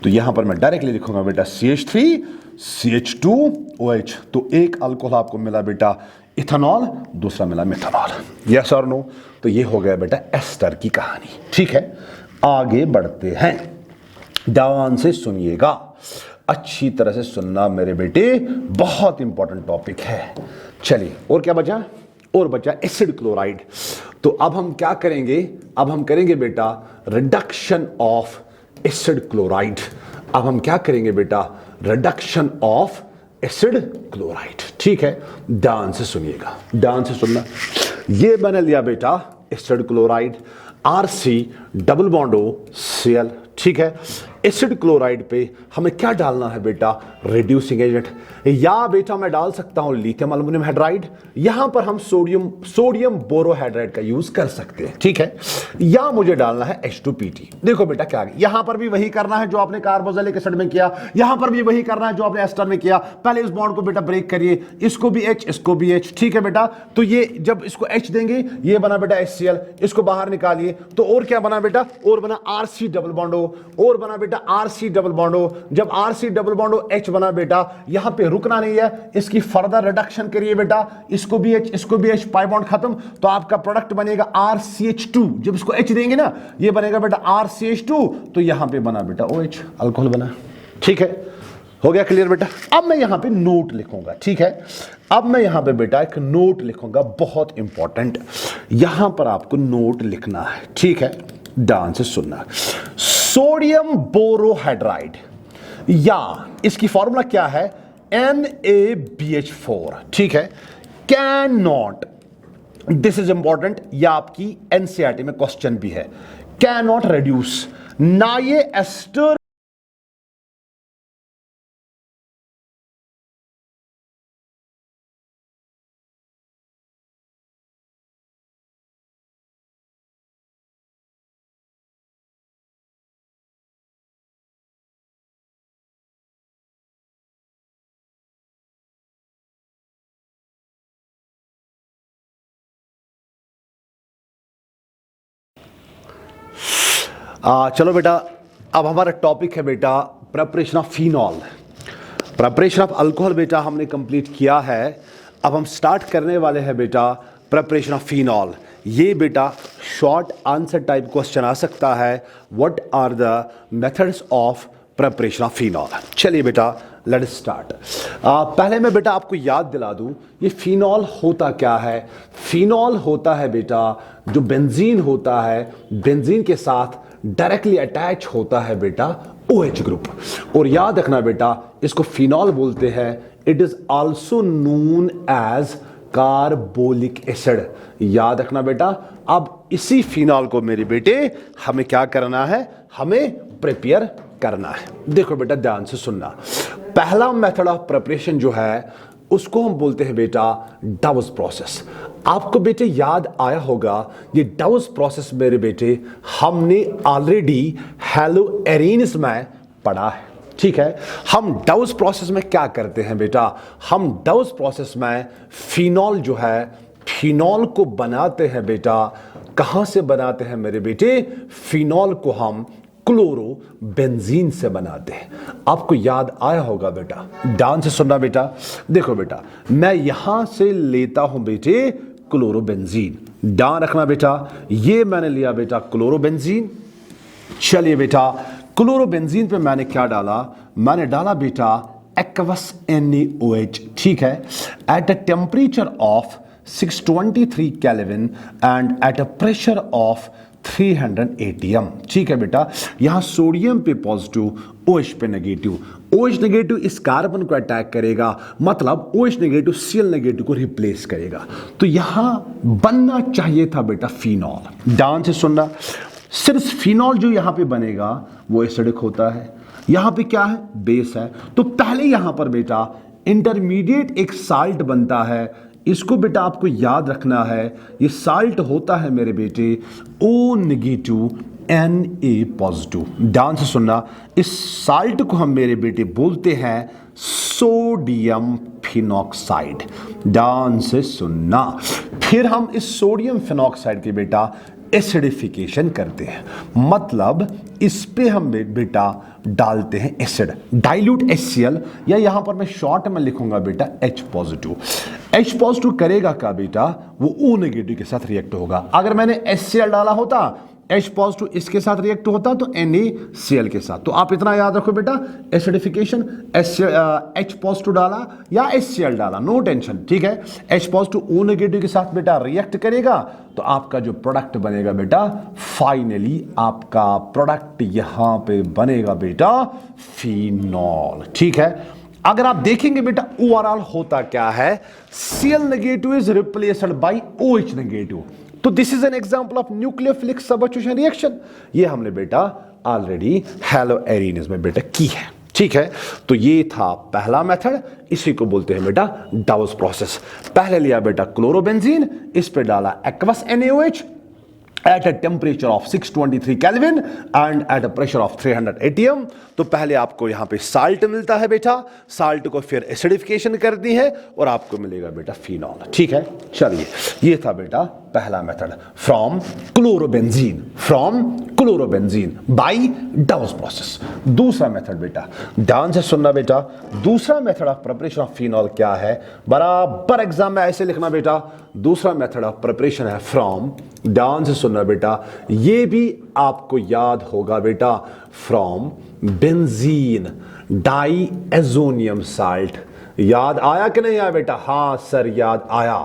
तो यहां पर मैं डायरेक्टली लिखूंगा बेटा CH3 CH2OH। तो एक अल्कोहल आपको मिला बेटा इथेनॉल, दूसरा मिला मेथनॉल, यस और नो। तो ये हो गया बेटा एस्टर की कहानी, ठीक है। आगे बढ़ते हैं, ध्यान से सुनिएगा, अच्छी तरह से सुनना मेरे बेटे, बहुत इंपॉर्टेंट टॉपिक है। चलिए, और क्या बचा? और बचा एसिड क्लोराइड। तो अब हम क्या करेंगे? अब हम करेंगे बेटा रिडक्शन ऑफ एसिड क्लोराइड। अब हम क्या करेंगे बेटा? रिडक्शन ऑफ एसिड क्लोराइड, ठीक है। ध्यान से सुनिएगा, ध्यान से सुनना। ये मैंने लिया बेटा acid chloride, RC double bond O Cl, ठीक है। एसिड क्लोराइड पे हमें क्या डालना है बेटा? रिड्यूसिंग एजेंट, या बेटा मैं डाल सकता हूं लिथियम अल्युमिनियम हाइड्राइड, यहां पर हम सोडियम बोरोहाइड्राइड का यूज कर सकते हैं, ठीक है। या मुझे डालना है H2PT। देखो बेटा क्या, यहां पर भी वही करना है जो आपने कार्बोक्सिलिक एसिड में किया, यहां पर भी वही करना है जो आपने एस्टर में किया। पहले इस बॉन्ड को बेटा ब्रेक करिए, इसको भी H, इसको भी H, ठीक है बेटा। तो ये जब इसको H देंगे, ये बना बेटा HCl, इसको बाहर निकालिए, तो और क्या बना बेटा? और बना RC डबल बॉन्ड O, और बना बेटा RC डबल बॉन्ड O। जब RC double bond O H बना बेटा, यहां पे रुकना नहीं है, इसकी फर्दर रिडक्शन करिए बेटा, इसको भी H, इसको भी H, पाई बॉन्ड खत्म, तो आपका प्रोडक्ट बनेगा RCH2। जब इसको H देंगे ना, ये बनेगा बेटा RCH2, तो यहां पे बना बेटा OH, अल्कोहल बना, ठीक है। हो गया क्लियर बेटा? अब मैं यहां पे नोट लिखूंगा, ठीक है। अब मैं यहां पे बेटा एक नोट लिखूंगा, बहुत इंपॉर्टेंट, यहां पर आपको नोट लिखना है, ठीक है। ध्यान से सुनना, सोडियम बोरोहाइड्राइड, या इसकी फॉर्मूला क्या है? NaBH4, ठीक है। Can not, this is important, या आपकी NCERT में क्वेश्चन भी है, कैन नॉट रिड्यूस, ना ये एस्टर चलो बेटा, अब हमारा टॉपिक है बेटा preparation of phenol. Preparation of alcohol बेटा हमने कंप्लीट किया है। अब हम स्टार्ट करने वाले हैं बेटा प्रिपरेशन ऑफ फिनॉल। ये बेटा शॉर्ट आंसर टाइप क्वेश्चन आ सकता है, what are the methods of preparation of phenol. चलिए बेटा लेट स्टार्ट। पहले मैं बेटा आपको याद दिला दूं, ये फिनॉल होता क्या है। फिनॉल होता है बेटा जो बेंजीन होता है, बेंजीन के साथ डायरेक्टली अटैच होता है बेटा OH ग्रुप। और याद रखना बेटा इसको फिनॉल बोलते हैं, it is also known as carbolic acid. याद रखना बेटा। अब इसी फिनॉल को मेरे बेटे हमें क्या करना है? हमें प्रिपेयर करना है। देखो बेटा ध्यान से सुनना, पहला मेथड ऑफ प्रिपरेशन जो है उसको हम बोलते हैं बेटा डाउस प्रोसेस। आपको बेटे याद आया होगा ये डाउस प्रोसेस मेरे बेटे हमने ऑलरेडी हेलोएरिन्स में पढ़ा है, ठीक है। हम डाउस प्रोसेस में क्या करते हैं बेटा? हम डाउस प्रोसेस में फिनॉल जो है, फिनॉल को बनाते हैं बेटा। कहां से बनाते हैं मेरे बेटे? फिनॉल को हम क्लोरो बेंजीन से बनाते हैं। आपको याद आया होगा बेटा, ध्यान से सुनना बेटा। देखो बेटा, मैं यहां से लेता हूं बेटे क्लोरोबेंजीन, ध्यान रखना बेटा, ये मैंने लिया बेटा क्लोरोबेंजीन। चलिए बेटा, क्लोरोबेंजीन पे मैंने क्या डाला, मैंने डाला बेटा एक्वस NaOH, ठीक है, at a temperature of 623 kelvin and at a pressure of 300 ATM, ठीक है बेटा। यहां सोडियम पे पॉजिटिव, OH पे नेगेटिव। OH नेगेटिव इस कार्बन को अटैक करेगा, मतलब OH नेगेटिव Cl नेगेटिव को रिप्लेस करेगा। तो यहां बनना चाहिए था बेटा फिनॉल। ध्यान से सुनना, सिर्फ फिनॉल जो यहां पे बनेगा वो एसिडिक होता है, यहां पे क्या है, बेस है। तो पहले यहां पर बेटा इंटरमीडिएट एक साल्ट बनता है, इसको बेटा आपको याद रखना है। ये साल्ट होता है मेरे बेटे O नेगेटिव Na पॉजिटिव। ध्यान से सुनना, इस साल्ट को हम मेरे बेटे बोलते हैं सोडियम फिनॉक्साइड। ध्यान से सुनना, फिर हम इस सोडियम फिनॉक्साइड के बेटा एसिडिफिकेशन करते हैं, मतलब इस पे हम बेटा डालते हैं एसिड, डाइल्यूट HCl, या यहां पर मैं शॉर्ट में लिखूंगा बेटा H पॉजिटिव। H पॉजिटिव करेगा क्या बेटा, वो O नेगेटिव के साथ रिएक्ट होगा। अगर मैंने HCl डाला होता, H पॉजिटिव इसके साथ रिएक्ट होता तो NaCl के साथ। तो आप इतना याद रखो बेटा, एसिडिफिकेशन, H पॉजिटिव डाला या HCl डाला, नो टेंशन, ठीक है। H पॉजिटिव O नेगेटिव के साथ बेटा रिएक्ट करेगा, तो आपका जो प्रोडक्ट बनेगा बेटा, फाइनली आपका प्रोडक्ट यहां पे बनेगा बेटा फिनॉल, ठीक है। अगर आप देखेंगे बेटा ओवरऑल होता क्या है, Cl negative is replaced by OH negative. तो this is an example of nucleophilic substitution reaction. ये हमने बेटा ऑलरेडी हैलोएरिन्स में बेटा की है, ठीक है। तो ये था पहला मेथड, इसी को बोलते हैं बेटा डाउस प्रोसेस। पहले लिया बेटा क्लोरोबेंजीन, इस पे डाला aqueous NaOH at a temperature of 623 Kelvin and at a pressure of 300 ATM। तो पहले आपको यहां पे साल्ट मिलता है बेटा, साल्ट को फिर एसिडिफिकेशन करनी है और आपको मिलेगा बेटा फिनॉल, ठीक है। चलिए, ये था बेटा पहला method, from chlorobenzene by Dow's process. दूसरा मेथड बेटा, ध्यान से सुनना बेटा, दूसरा method of preparation of phenol क्या है, बराबर एग्जाम में ऐसे लिखना बेटा। दूसरा मेथड ऑफ प्रिपरेशन है फ्रॉम, ध्यान से सुनना बेटा, ये भी आपको याद होगा बेटा, फ्रॉम बेंजीन डाइएजोनियम साल्ट। याद आया कि नहीं आया बेटा, हाँ सर याद आया,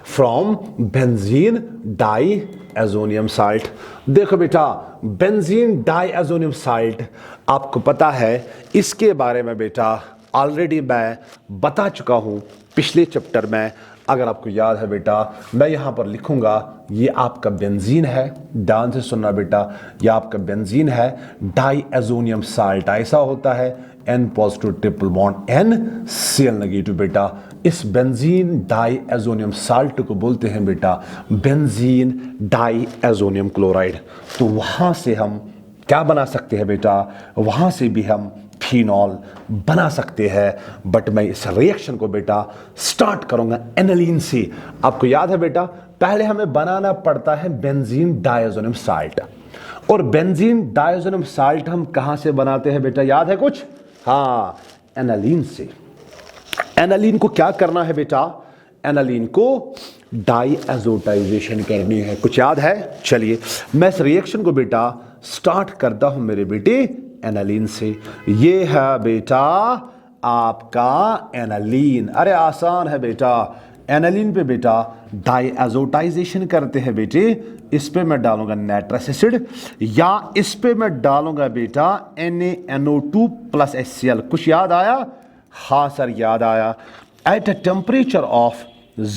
फ्रॉम बेंजीन डाइएजोनियम साल्ट। देखो बेटा, बेंजीन डाइएजोनियम साल्ट आपको पता है, इसके बारे में बेटा ऑलरेडी मैं बता चुका हूं पिछले चैप्टर में। अगर आपको याद है बेटा, मैं यहां पर लिखूंगा, ये आपका बेंजीन है, ध्यान से सुनना बेटा, ये आपका बेंजीन है, डाइएजोनियम साल्ट ऐसा होता है, N positive triple bond NCl negative बेटा। इस बेंजीन डाइएजोनियम साल्ट को बोलते हैं बेटा बेंजीन डाइएजोनियम क्लोराइड। तो वहां से हम क्या बना सकते हैं बेटा, वहां से भी हम फिनॉल बना सकते हैं, बट मैं इस रिएक्शन को बेटा स्टार्ट करूंगा एनालीन से। आपको याद है बेटा, पहले हमें बनाना पड़ता है बेंजीन डाइएजोनियम साल्ट, और बेंजीन डाइएजोनियम साल्ट हम कहां से बनाते हैं बेटा, याद है कुछ, हाँ एनालीन से। एनालीन को क्या करना है बेटा, एनालीन को डाइएजोटाइजेशन करनी है, कुछ याद है। चलिए, मैं इस रिएक्शन को बेटा स्टार्ट करता हूं मेरे बेटे एनालीन से। ये है बेटा आपका एनालीन, अरे आसान है बेटा। एनालीन पे बेटा डाइएजोटाइजेशन करते हैं बेटे, इस पे मैं डालूंगा नाइट्रस एसिड, या इस पे मैं डालूंगा बेटा NaNO2 प्लस HCl। कुछ याद आया, हाँ सर याद आया। At a temperature of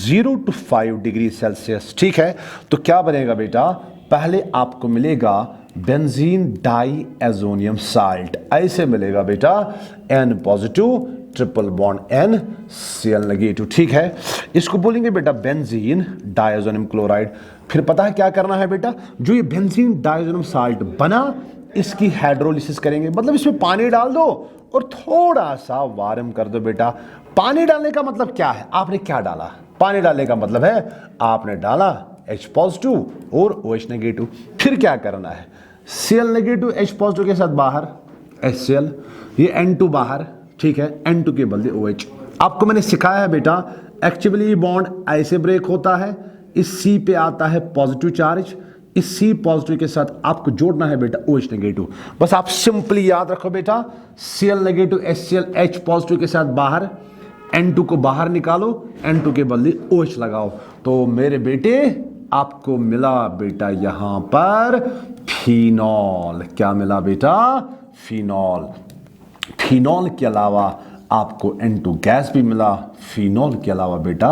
0 to 5 degree Celsius, ठीक है। तो क्या बनेगा बेटा, पहले आपको मिलेगा बेंजीन डाइएजोनियम साल्ट, ऐसे मिलेगा बेटा N positive triple bond NCl negative, ठीक है। इसको बोलेंगे बेटा बेंजीन डाइएजोनियम क्लोराइड। फिर पता है क्या करना है बेटा, जो ये बेंजीन डाइएजोनियम साल्ट बना, इसकी हाइड्रोलिसिस करेंगे, मतलब इसमें पानी डाल दो और थोड़ा सा वार्म कर दो बेटा। पानी डालने का मतलब क्या है, आपने क्या डाला, पानी डालने का मतलब है आपने डाला H पॉजिटिव और OH नेगेटिव। फिर क्या करना है, Cl नेगेटिव H पॉजिटिव के साथ बाहर HCl, ये N2 बाहर, ठीक है, N2 के बदले OH। आपको मैंने सिखाया है बेटा, एक्चुअली ये बॉन्ड ऐसे ब्रेक होता है, इस C पे आता है पॉजिटिव चार्ज, इस C पॉजिटिव के साथ आपको जोड़ना है बेटा OH नेगेटिव। बस आप सिंपली याद रखो बेटा, Cl negative HCl H positive के साथ बाहर, N2 को बाहर निकालो, N2 के बदले OH लगाओ, तो मेरे बेटे आपको मिला बेटा यहां पर फिनॉल। क्या मिला बेटा? फिनॉल। फिनॉल के अलावा आपको N2 गैस भी मिला, फिनॉल के अलावा बेटा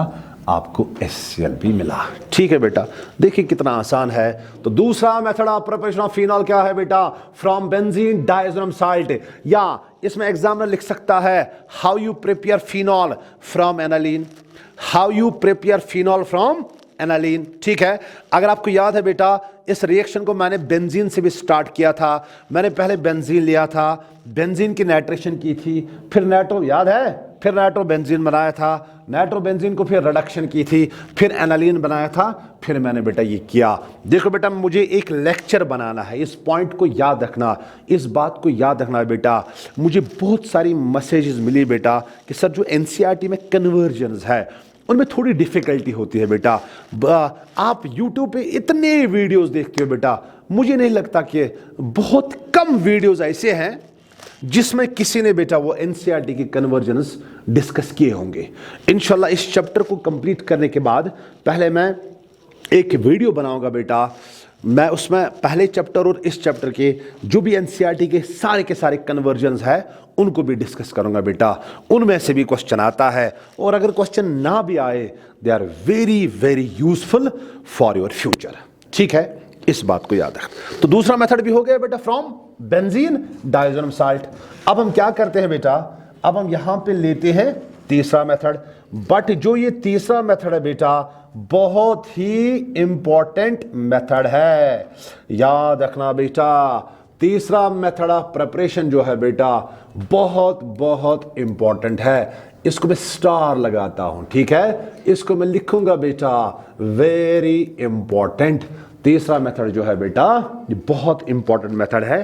आपको HCl भी मिला। ठीक है बेटा, देखिए कितना आसान है। तो दूसरा method of preparation of phenol क्या है बेटा? फ्रॉम बेंजीन डायज़ोनियम साल्ट, या इसमें एग्जामिनर लिख सकता है how you prepare phenol from aniline, how you prepare phenol from aniline. ठीक है, अगर आपको याद है बेटा, इस रिएक्शन को मैंने बेंजीन से भी स्टार्ट किया था। मैंने पहले बेंजीन लिया था, बेंजीन की नाइट्रेशन की थी, फिर नाइट्रो, याद है, फिर नाइट्रो बेंजीन बनाया था, नाइट्रो बेंजीन को फिर रिडक्शन की थी, फिर एनालीन बनाया था, फिर मैंने बेटा ये किया। देखो बेटा, मुझे एक लेक्चर बनाना है, इस पॉइंट को याद रखना, इस बात को याद रखना बेटा। मुझे बहुत सारी मैसेजेस मिली बेटा कि सर जो एनसीईआरटी में कन्वर्जन्स है उनमें थोड़ी डिफिकल्टी होती है बेटा। आप YouTube पे इतने वीडियोस देखते हो बेटा, मुझे नहीं लगता कि बहुत कम वीडियोस ऐसे हैं जिसमें किसी ने बेटा वो एनसीईआरटी की कन्वर्जन्स डिस्कस किए होंगे। इंशाल्लाह इस चैप्टर को कंप्लीट करने के बाद पहले मैं एक वीडियो बनाऊंगा बेटा, मैं उसमें पहले चैप्टर और इस चैप्टर के जो भी एनसीईआरटी के सारे कन्वर्जन्स है उनको भी डिस्कस करूंगा बेटा। उनमें से भी क्वेश्चन आता है, और अगर क्वेश्चन ना भी आए, they are very very useful for your future. ठीक है, इस बात को याद रख। तो दूसरा मेथड भी हो गया बेटा, फ्रॉम बेंजीन डायज़ोनियम साल्ट। अब हम क्या करते हैं बेटा, अब हम यहां पे लेते हैं तीसरा मेथड। बट जो ये तीसरा मेथड है बेटा, बहुत ही इंपॉर्टेंट मेथड है, याद रखना बेटा। तीसरा मेथड ऑफ प्रिपरेशन जो है बेटा बहुत बहुत इंपॉर्टेंट है। इसको मैं स्टार लगाता हूं, ठीक है, इसको मैं लिखूंगा बेटा वेरी इंपॉर्टेंट। तीसरा मेथड जो है बेटा ये बहुत इंपॉर्टेंट मेथड है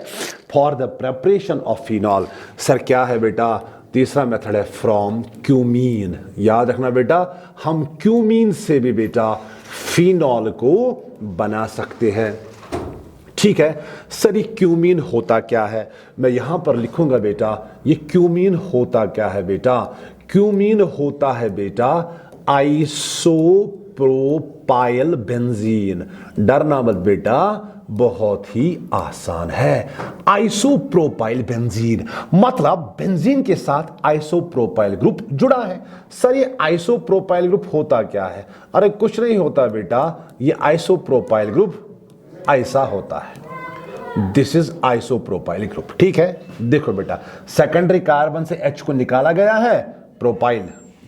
for the preparation of phenol. Sir क्या है बेटा? तीसरा मेथड है फ्रॉम क्यूमीन। याद रखना बेटा, हम क्यूमीन से भी बेटा फिनॉल को बना सकते हैं। ठीक है सर, ये क्यूमीन होता क्या है? मैं यहां पर लिखूंगा बेटा, ये क्यूमीन होता क्या है बेटा? क्यूमीन होता है बेटा आइसोप्रोपाइल बेंजीन। डरना मत बेटा, बहुत ही आसान है। आइसोप्रोपाइल बेंजीन मतलब बेंजीन के साथ आइसोप्रोपाइल ग्रुप जुड़ा है। सर ये आइसोप्रोपाइल ग्रुप होता क्या है? अरे कुछ नहीं होता बेटा, ये आइसोप्रोपाइल ग्रुप ऐसा होता है, दिस इज आइसोप्रोपाइल ग्रुप। ठीक है, देखो बेटा, सेकेंडरी कार्बन से H को निकाला गया है, प्रोपाइल,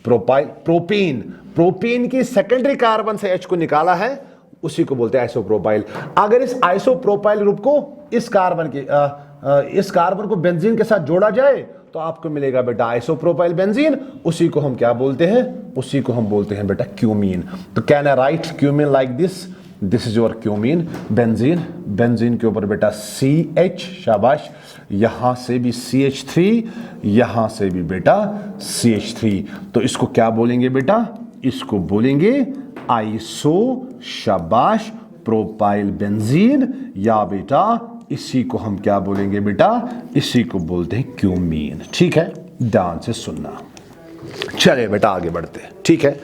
प्रोपाइल, प्रोपीन, प्रोपीन की सेकेंडरी कार्बन से H को निकाला है, उसी को बोलते हैं आइसोप्रोपाइल। अगर इस आइसोप्रोपाइल ग्रुप को इस कार्बन को बेंजीन के साथ जोड़ा जाए तो आपको मिलेगा बेटा आइसोप्रोपाइल बेंजीन। उसी को हम क्या बोलते हैं? उसी को हम बोलते हैं बेटा क्यूमीन। तो can I right cumene like this? This is your cumene benzene. Benzene के ऊपर बेटा CH, शाबाश, यहां से भी CH3, यहां से भी बेटा CH3। तो इसको क्या बोलेंगे बेटा? इसको बोलेंगे आइसो, शाबाश, प्रोपाइल बेंजीन, या बेटा इसी को हम क्या बोलेंगे बेटा? इसी को बोलते हैं क्यूमीन। ठीक है, ध्यान से सुनना। चलिए बेटा आगे बढ़ते हैं। ठीक है,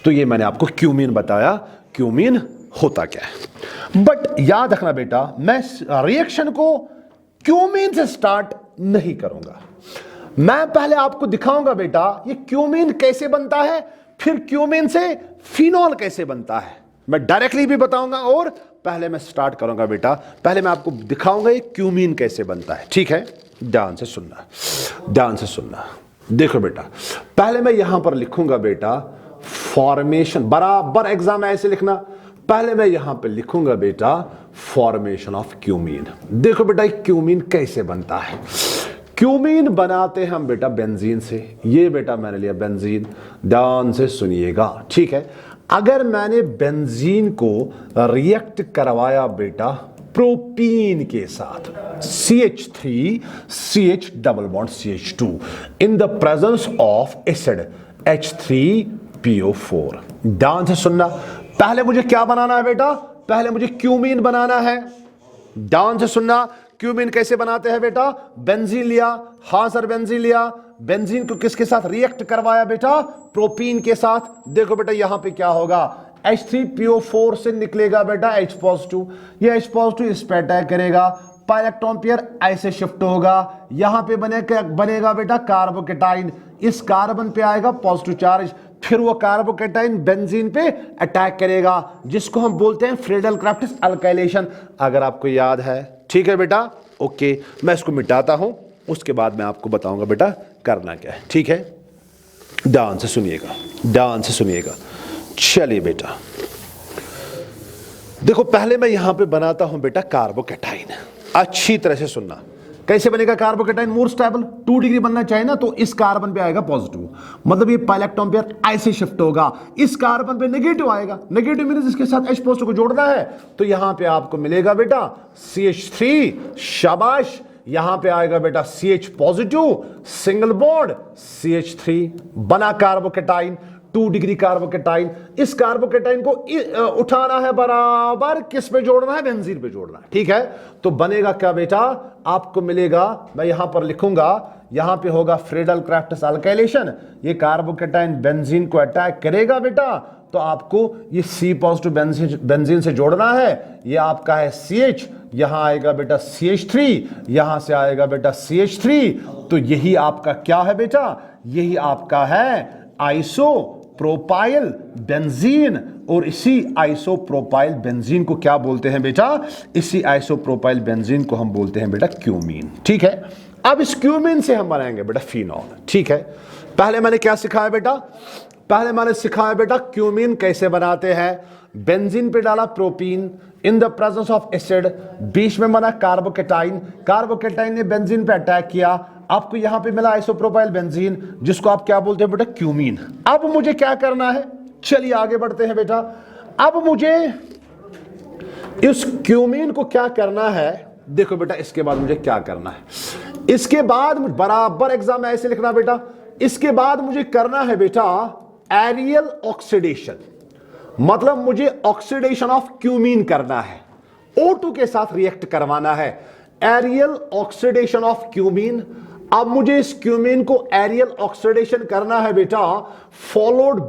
तो ये मैंने आपको क्यूमीन बताया, क्यूमीन होता क्या है। बट याद रखना बेटा, मैं रिएक्शन को क्यूमीन से स्टार्ट नहीं करूंगा। मैं पहले आपको दिखाऊंगा बेटा ये क्यूमीन कैसे बनता है, फिर क्यूमीन से फिनॉल कैसे बनता है। मैं डायरेक्टली भी बताऊंगा, और पहले मैं स्टार्ट करूंगा बेटा, पहले मैं आपको दिखाऊंगा ये क्यूमीन कैसे बनता है। ठीक है, ध्यान से सुनना, ध्यान से सुनना। देखो बेटा, पहले मैं यहां पर लिखूंगा बेटा फॉर्मेशन, बराबर एग्जाम में ऐसे लिखना। पहले मैं यहां पे लिखूंगा बेटा फॉर्मेशन ऑफ क्यूमीन। देखो बेटा क्यूमीन कैसे बनता है। क्यूमीन बनाते हैं हम बेटा बेंजीन से। ये बेटा मैंने लिया बेंजीन, ध्यान से सुनिएगा। ठीक है, अगर मैंने बेंजीन को रिएक्ट करवाया बेटा प्रोपीन के साथ CH3 CH double bond CH2 in the presence of acid H3PO4। ध्यान से सुनना, पहले मुझे क्या बनाना है बेटा? पहले मुझे क्यूमीन बनाना है। ध्यान से सुनना, क्यूमीन कैसे बनाते हैं बेटा? बेंजीन लिया, हां सर बेंजीन लिया, बेंजीन को किसके साथ रिएक्ट करवाया बेटा? प्रोपीन के साथ। देखो बेटा यहां पे क्या होगा, H3PO4 से निकलेगा बेटा H पॉजिटिव, ये H पॉजिटिव इस पे अटैक करेगा, इलेक्ट्रॉन पेयर ऐसे शिफ्ट होगा, यहां पे बनेगा बेटा कार्बोकेटाइन, इस कार्बन पे आएगा पॉजिटिव चार्ज, फिर वो कार्बोकेटाइन बेंजीन पे अटैक करेगा, जिसको हम बोलते हैं फ्रीडल क्राफ्ट अल्काइलेशन, अगर आपको याद है। ठीक है बेटा, ओके, मैं इसको मिटाता हूं, उसके बाद मैं आपको बताऊंगा बेटा करना क्या है। ठीक है, ध्यान से सुनिएगा, ध्यान से सुनिएगा। चलिए बेटा देखो, पहले मैं यहां पे बनाता हूं बेटा कार्बोकेटाइन। अच्छी तरह से सुनना, कैसे बनेगा कार्बोकेटाइन? मोर स्टेबल, 2 डिग्री बनना चाहिए ना, तो इस कार्बन पे आएगा पॉजिटिव, मतलब ये इलेक्ट्रॉन पेयर ऐसे शिफ्ट होगा, इस कार्बन पे नेगेटिव आएगा, नेगेटिव मींस इसके साथ H पॉजिटिव को जोड़ना है, तो यहां पे आपको मिलेगा बेटा CH3, शाबाश, यहां पे आएगा बेटा CH positive, single bond CH3, बना कार्बोकेटाइन, 2 डिग्री कार्बोकेटाइन। इस कार्बोकेटाइन को उठाना है बराबर किस पे जोड़ना है? बेंजीन पे जोड़ना है। ठीक है, तो बनेगा क्या बेटा? आपको मिलेगा, मैं यहां पर लिखूंगा, यहां पे होगा फ्रीडल क्राफ्ट अल्काइलेशन, ये कार्बोकेटाइन बेंजीन को अटैक करेगा बेटा, तो आपको ये C पॉजिटिव बेंजीन से जोड़ना है, ये आपका है CH, यहां आएगा बेटा CH3, यहां से आएगा बेटा CH3, तो यही आपका क्या है बेटा? यही आपका है आइसोप्रोपाइल बेंजीन, और इसी आइसोप्रोपाइल बेंजीन को क्या बोलते हैं बेटा? इसी आइसोप्रोपाइल बेंजीन को हम बोलते हैं बेटा क्यूमीन। ठीक है, अब इस क्यूमीन से हम बनाएंगे बेटा फिनॉल। ठीक है, पहले मैंने क्या सिखाया बेटा? पहले मैंने सिखाया बेटा क्यूमीन कैसे बनाते हैं। बेंजीन पे डाला propene in the presence of acid, बीच में बना कार्बोकेटाइन, कार्बोकेटाइन ने बेंजीन पे अटैक किया, आपको यहां पे मिला आइसोप्रोपाइल बेंजीन, जिसको आप क्या बोलते हैं बेटा? क्यूमीन। अब मुझे क्या करना है? चलिए आगे बढ़ते हैं बेटा। अब मुझे इस क्यूमीन को क्या करना है? देखो बेटा, इसके बाद मुझे क्या करना है? इसके बाद बराबर एग्जाम में ऐसे लिखना बेटा, इसके बाद मुझे करना है बेटा एरियल ऑक्सीडेशन, मतलब मुझे ऑक्सीडेशन ऑफ क्यूमीन करना है, O2 के साथ रिएक्ट करवाना है, एरियल ऑक्सीडेशन ऑफ क्यूमीन। अब मुझे इस क्यूमीन को एरियल ऑक्सीडेशन करना है बेटा, फॉलोड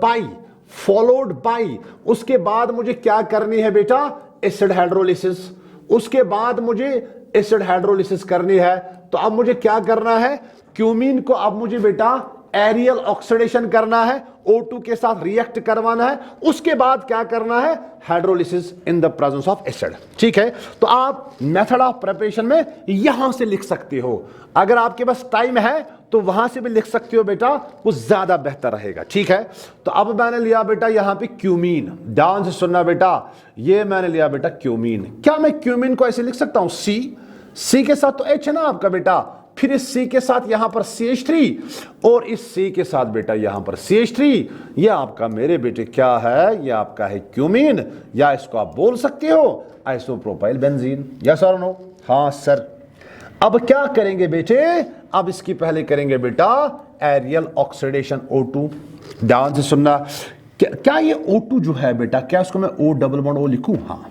बाय उसके बाद मुझे क्या करनी है बेटा? Acid hydrolysis. उसके बाद मुझे एसिड हाइड्रोलिसिस करनी है, तो अब मुझे क्या करना है? क्यूमीन को अब मुझे बेटा एरियल ऑक्सीडेशन करना है, O2 के साथ रिएक्ट करवाना है, उसके बाद क्या करना है? Hydrolysis in the presence of acid. ठीक है, तो आप मेथड ऑफ प्रिपरेशन में यहां से लिख सकते हो, अगर आपके पास टाइम है तो वहां से भी लिख सकते हो बेटा, वो ज्यादा बेहतर रहेगा। ठीक है, तो अब मैंने लिया बेटा यहां पे क्यूमीन, ध्यान से सुनना बेटा, ये मैंने लिया बेटा क्यूमीन। क्या मैं क्यूमीन को ऐसे लिख सकता हूं? C के साथ तो H है ना आपका बेटा, फिर इस C के साथ यहां पर CH3, और इस C के साथ बेटा यहां पर CH3, ये आपका मेरे बेटे क्या है? ये आपका है क्यूमीन, या इसको आप बोल सकते हो आइसोप्रोपाइल बेंजीन। यस और नो? हाँ सर। अब क्या करेंगे बेटे? अब इसकी पहले करेंगे बेटा एरियल ऑक्सीडेशन O2। ध्यान से सुनना, क्या ये O2 जो है बेटा, क्या इसको मैं O डबल बॉन्ड O लिखूं? हाँ,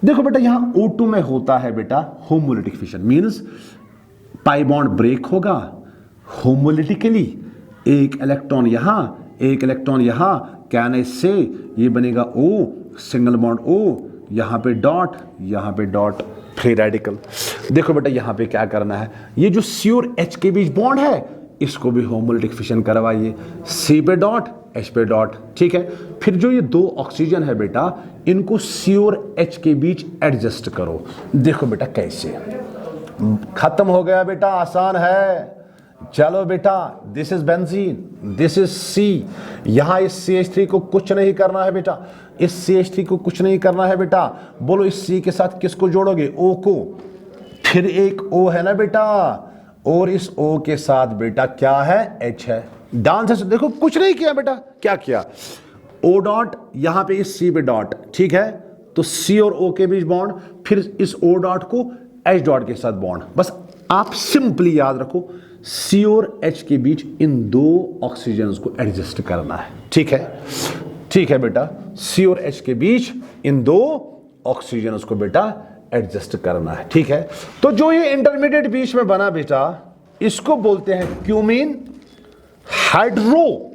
देखो बेटा यहां O2 में होता है बेटा homolytic fission, means pi bond break होगा होमोलिटिकली, एक इलेक्ट्रॉन यहां, एक इलेक्ट्रॉन यहां, क्या ना इससे ये बनेगा O, सिंगल बॉन्ड O, यहां पे डॉट, फ्री रेडिकल। देखो बेटा यहां पे क्या करना है, ये जो C और H के बीच बॉन्ड है, इसको भी होमोलिटिक फिशन करवाइए, C पे डॉट, H पे डॉट। ठीक है, फिर जो ये 2 ऑक्सीजन है बेटा, इनको C और H के बीच एडजस्ट करो। देखो बेटा कैसे, खत्म हो गया बेटा, आसान है। चलो बेटा, this is benzene, this is C। यहां इस CH3 को कुछ नहीं करना है बेटा, इस CH3 को कुछ नहीं करना है बेटा। बोलो इस C के साथ किसको जोड़ोगे? O को, फिर एक O है ना बेटा, और इस O के साथ बेटा क्या है? H है। ध्यान से देखो, कुछ नहीं किया बेटा, क्या किया? O डॉट, यहां पे इस C पे डॉट, ठीक है, तो C और O के बीच बॉन्ड, फिर इस O डॉट को H डॉट के साथ बॉन्ड। बस आप सिंपली याद रखो C और H के बीच इन दो ऑक्सीजन्स को एडजस्ट करना है। ठीक है, ठीक है बेटा, C और H के बीच इन दो ऑक्सीजन्स को बेटा एडजस्ट करना है। ठीक है, तो जो ये इंटरमीडिएट बीच में बना बेटा, इसको बोलते हैं क्यूमीन हाइड्रो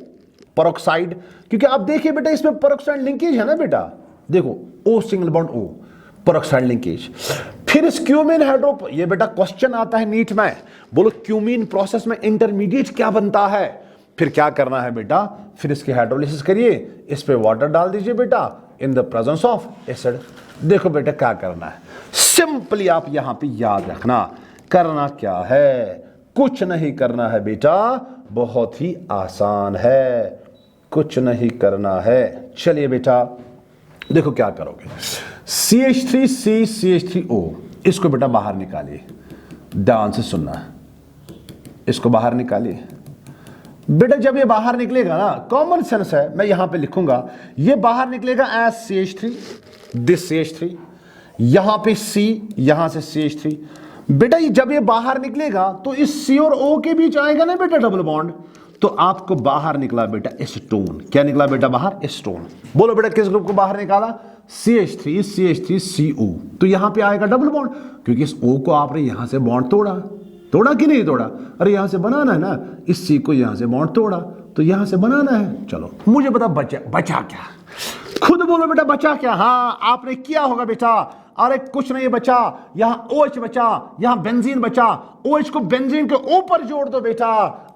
पेरोक्साइड। क्योंकि आप देखिए बेटा इसमें पेरोक्साइड लिंकेज है ना बेटा, देखो O single bond O, peroxide linkage. फिर इस क्यूमीन हाइड्रो, ये बेटा क्वेश्चन आता है नीट में, बोलो क्यूमीन प्रोसेस में इंटरमीडिएट क्या बनता है। फिर क्या करना है बेटा, फिर इसकी हाइड्रोलिसिस करिए, इस पे वाटर डाल दीजिए बेटा इन द प्रेजेंस ऑफ एसिड। देखो बेटा क्या करना है, सिंपली आप यहां पे याद रखना, करना क्या है, कुछ नहीं करना है बेटा, बहुत ही आसान है, कुछ नहीं करना है। चलिए बेटा देखो क्या करोगे, CH3C CH3O, इसको बेटा बाहर निकालिए, ध्यान से सुनना, इसको बाहर निकालिए बेटा। जब ये बाहर निकलेगा ना, कॉमन सेंस है, मैं यहां पे लिखूंगा, ये बाहर निकलेगा एज CH3, दिस CH3, यहां पे C, यहां से CH3 बेटा। ये जब ये बाहर निकलेगा तो इस C और O के बीच आएगा ना बेटा डबल बॉन्ड, तो आपको बाहर निकला बेटा एसीटोन। क्या निकला बेटा बाहर, एसीटोन। बोलो बेटा किस ग्रुप को बाहर निकाला, CH3 CH3CO। तो यहां पे आएगा डबल बॉन्ड, क्योंकि इस O को आपने यहां से बॉन्ड तोड़ा, तोड़ा कि नहीं तोड़ा, अरे यहां से बनाना है ना, इस C को यहां से बॉन्ड तोड़ा तो यहां से बनाना है। चलो मुझे बता बचा क्या, खुद बोलो बेटा बचा क्या। हाँ आपने किया होगा बेटा, अरे कुछ नहीं बचा, यहां OH बचा, यहां बेंजीन बचा, OH को बेंजीन के ऊपर जोड़ दो बेटा,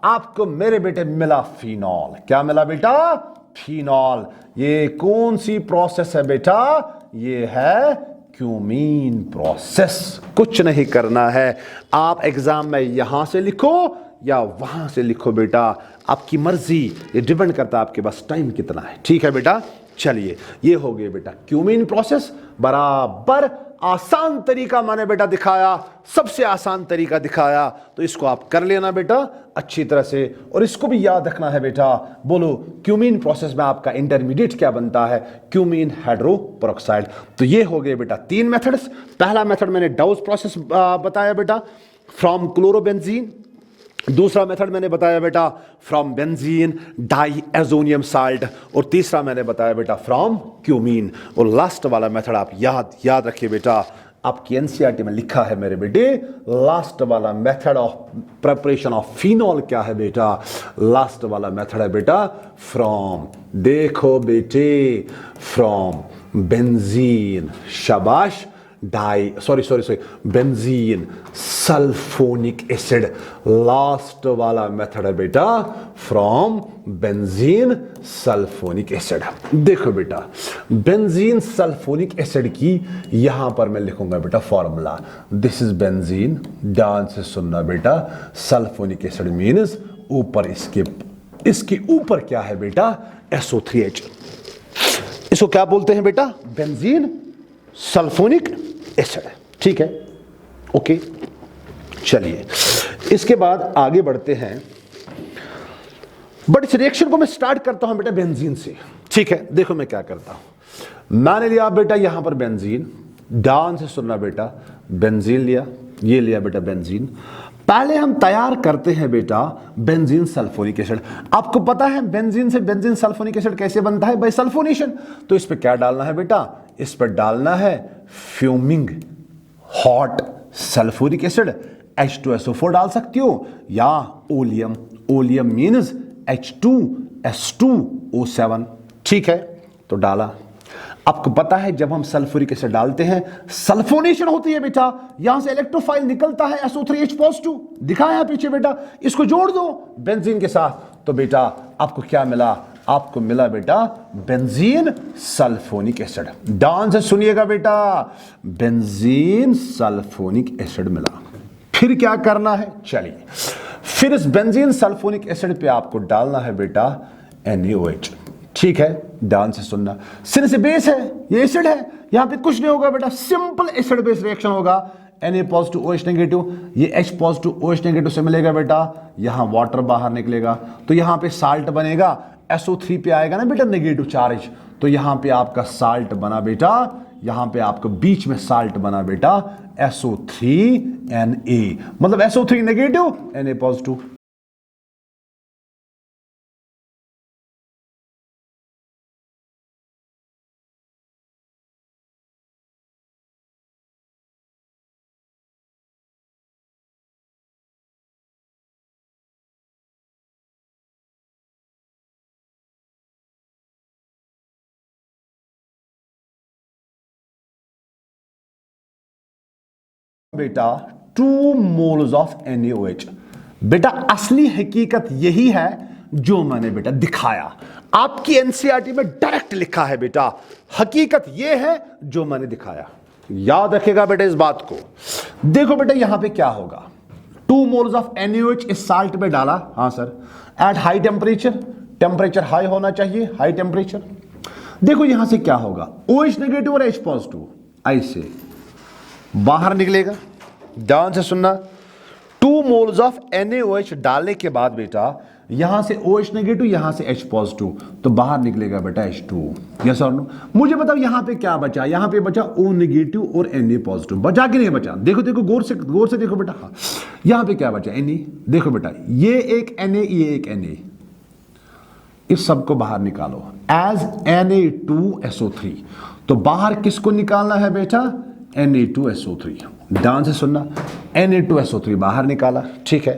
आपको मेरे बेटे मिला फिनॉल। क्या मिला बेटा, फिनॉल। ये कौन सी प्रोसेस है बेटा, ये है क्यूमीन प्रोसेस। कुछ नहीं करना है, आप एग्जाम में यहां से लिखो या वहां से लिखो बेटा, आपकी मर्जी, ये डिपेंड करता है आपके पास टाइम कितना है। ठीक है बेटा, चलिए ये हो गई बेटा क्यूमीन प्रोसेस। बराबर आसान तरीका मैंने बेटा दिखाया, सबसे आसान तरीका दिखाया, तो इसको आप कर लेना बेटा अच्छी तरह से। और इसको भी याद रखना है बेटा, बोलो क्यूमीन प्रोसेस में आपका इंटरमीडिएट क्या बनता है, क्यूमीन हाइड्रो पेरोक्साइड। तो ये हो गए बेटा तीन मेथड्स। पहला मेथड मैंने डाउस प्रोसेस बताया बेटा, फ्रॉम क्लोरोबेंजीन। दूसरा मेथड मैंने बताया बेटा फ्रॉम बेंजीन डाइएजोनियम साल्ट, और तीसरा मैंने बताया बेटा फ्रॉम क्यूमीन। और लास्ट वाला मेथड आप याद रखिए बेटा, आपकी एनसीईआरटी में लिखा है मेरे बेटे, लास्ट वाला method of preparation of phenol क्या है बेटा, लास्ट वाला मेथड है बेटा फ्रॉम, देखो बेटे, फ्रॉम बेंजीन, शाबाश, बेंजीन सल्फोनिक एसिड। लास्ट वाला मेथड है बेटा फ्रॉम बेंजीन सल्फोनिक एसिड। देखो बेटा बेंजीन सल्फोनिक एसिड की यहां पर मैं लिखूंगा बेटा फॉर्मूला, दिस इज बेंजीन, ध्यान से सुनना बेटा, सल्फोनिक एसिड मीन्स ऊपर इसके ऊपर क्या है बेटा, SO3H। इसको क्या बोलते हैं बेटा, बेंजीन सल्फोनिक एसिड। ठीक है, ओके। चलिए इसके बाद आगे बढ़ते हैं, बट इस रिएक्शन को मैं स्टार्ट करता हूं बेटा बेंजीन से। ठीक है, देखो मैं क्या करता हूं, मैंने लिया बेटा यहां पर बेंजीन, ध्यान से सुनना बेटा, बेंजीन लिया, ये लिया बेटा बेंजीन। पहले हम तैयार करते हैं बेटा बेंजीन सल्फोनिक एसिड। आपको पता है बेंजीन से बेंजीन सल्फोनिक एसिड कैसे बनता है, बाय सल्फोनेशन। तो इस पे क्या डालना है बेटा, इस पर डालना है fuming hot sulphuric acid, H2SO4 डाल सकती हो, या ओलियम, ओलियम मीन्स H2S2O7। ठीक है, तो डाला। आपको पता है जब हम सल्फ्यूरिक एसिड डालते हैं सल्फोनेशन होती है बेटा, यहां से इलेक्ट्रोफाइल निकलता है SO3H पॉजिटिव, दिखाया है पीछे बेटा, इसको जोड़ दो बेंजीन के साथ, तो बेटा आपको क्या मिला, आपको मिला बेटा बेंजीन सल्फोनिक एसिड। ध्यान से सुनिएगा बेटा, बेंजीन सल्फोनिक एसिड मिला। फिर क्या करना है, चलिए फिर इस बेंजीन सल्फोनिक एसिड पे आपको डालना है बेटा NaOH। ठीक है, ध्यान से सुनना, सिर से बेस है, ये एसिड है, यहां पे कुछ नहीं होगा बेटा, सिंपल एसिड बेस रिएक्शन होगा, Na पॉजिटिव OH नेगेटिव, ये H पॉजिटिव OH नेगेटिव से मिलेगा बेटा, यहां वाटर बाहर निकलेगा, तो यहां पे साल्ट बनेगा, SO3 पे आएगा ना बेटा नेगेटिव चार्ज, तो यहां पे आपका साल्ट बना बेटा, यहां पे आपको बीच में साल्ट बना बेटा SO3Na, मतलब SO3 नेगेटिव Na पॉजिटिव। बेटा 2 मोल्स ऑफ NaOH। बेटा असली हकीकत यही है जो मैंने बेटा दिखाया, आपकी एनसीईआरटी में डायरेक्ट लिखा है बेटा, हकीकत यह है जो मैंने दिखाया। याद रखेगा बेटा इस बात को। देखो बेटा यहां पे क्या होगा, 2 मोल्स ऑफ NaOH इस साल्ट में डाला, हां sir, at high temperature, temperature high होना चाहिए, हाई टेम्परेचर। देखो यहां से क्या होगा, OH नेगेटिव और H पॉजिटिव ऐसे बाहर निकलेगा। ध्यान से सुनना, 2 मोल्स ऑफ NaOH डालने के बाद बेटा यहां से OH नेगेटिव, यहां से H पॉजिटिव, तो बाहर निकलेगा बेटा H2। यस और नो? मुझे बताओ यहां पे क्या बचा, यहां पे बचा O नेगेटिव और Na पॉजिटिव, बचा कि नहीं बचा? देखो देखो गौर से देखो बेटा। हाँ, यहां पे क्या बचा, Na। देखो बेटा ये एक Na, ये एक Na, इस सब को बाहर निकालो एज Na2SO3। तो बाहर किसको निकालना है बेटा, Na2SO3। ध्यान से सुनना, Na2SO3 बाहर निकाला, ठीक है।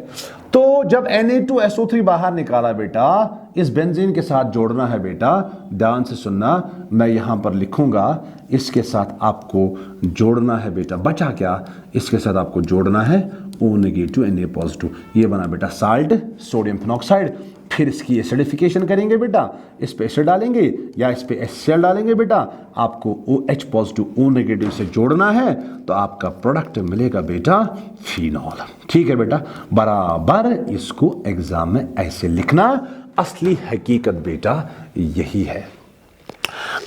तो जब Na2SO3 बाहर निकाला बेटा, इस बेंजीन के साथ जोड़ना है बेटा। ध्यान से सुनना, मैं यहां पर लिखूंगा, इसके साथ आपको जोड़ना है बेटा। बचा क्या, इसके साथ आपको जोड़ना है O नेगेटिव Na पॉजिटिव। ये बना बेटा साल्ट, सोडियम फिनॉक्साइड। फिर इसकी एसिडिफिकेशन करेंगे बेटा, इस पे एसिड डालेंगे या इस पे HCl डालेंगे बेटा। आपको OH पॉजिटिव O नेगेटिव से जोड़ना है तो आपका प्रोडक्ट मिलेगा बेटा फिनॉल। ठीक है बेटा, बराबर इसको एग्जाम में ऐसे लिखना। असली हकीकत बेटा यही है।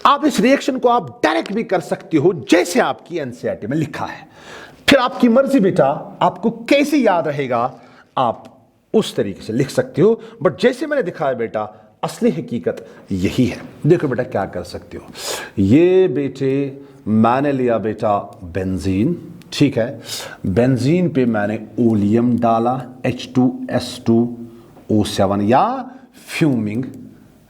आप इस रिएक्शन को आप डायरेक्ट भी कर सकते हो जैसे आपकी एनसीईआरटी में लिखा है, फिर आपकी मर्जी बेटा, आपको कैसे याद रहेगा आप उस तरीके से लिख सकते हो, बट जैसे मैंने दिखाया बेटा असली हकीकत यही है। देखो बेटा क्या कर सकते हो, ये बेटे मैंने लिया बेटा बेंजीन, ठीक है। बेंजीन पे मैंने ओलियम डाला H2S2O7 या फ्यूमिंग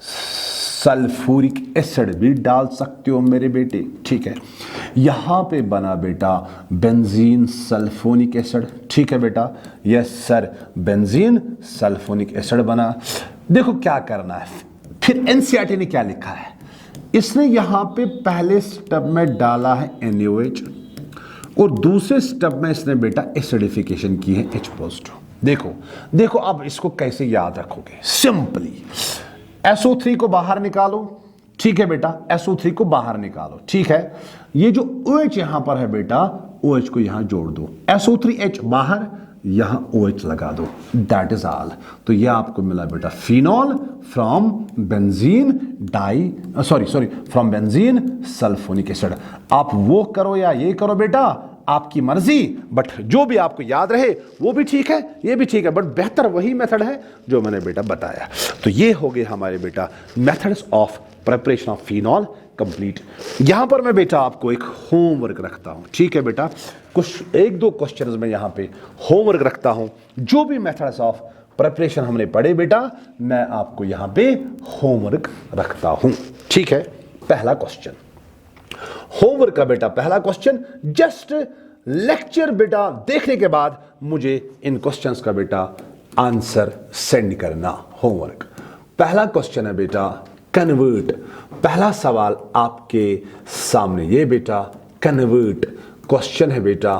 सल्फ्यूरिक एसिड भी डाल सकते हो मेरे बेटे, ठीक है। यहां पे बना बेटा बेंजीन सल्फोनिक एसिड, ठीक है बेटा, yes sir, benzene sulphonic acid बना। देखो क्या करना है, फिर एनसीईआरटी ने क्या लिखा है, इसने यहां पे पहले स्टेप में डाला है NaOH और दूसरे स्टेप में इसने बेटा एसिडिफिकेशन की है H पॉजिटिव। देखो देखो अब इसको कैसे याद रखोगे, सिंपली SO3 को बाहर निकालो, ठीक है बेटा, SO3 को बाहर निकालो, ठीक है। ये जो OH यहां पर है बेटा, OH को यहां जोड़ दो, SO3H बाहर, यहां OH लगा दो, दैट इज ऑल। तो ये आपको मिला बेटा phenol from benzene from benzene sulphonic acid. आप वो करो या ये करो बेटा, आपकी मर्जी, बट जो भी आपको याद रहे वो भी ठीक है, ये भी ठीक है, बट बेहतर वही मेथड है जो मैंने बेटा बताया। तो ये हो गए हमारे बेटा methods of preparation of phenol complete. यहां पर मैं बेटा आपको एक होमवर्क रखता हूं, ठीक है बेटा, कुछ एक दो क्वेश्चंस में यहां पे होमवर्क रखता हूं। जो भी मेथड्स ऑफ प्रिपरेशन हमने पढ़े बेटा, मैं आपको यहां पे होमवर्क रखता हूं, ठीक है। पहला क्वेश्चन होमवर्क का बेटा, पहला क्वेश्चन, जस्ट लेक्चर बेटा देखने के बाद मुझे इन क्वेश्चंस का बेटा आंसर सेंड करना। होमवर्क पहला क्वेश्चन है बेटा कन्वर्ट। पहला सवाल आपके सामने ये बेटा कन्वर्ट क्वेश्चन है बेटा,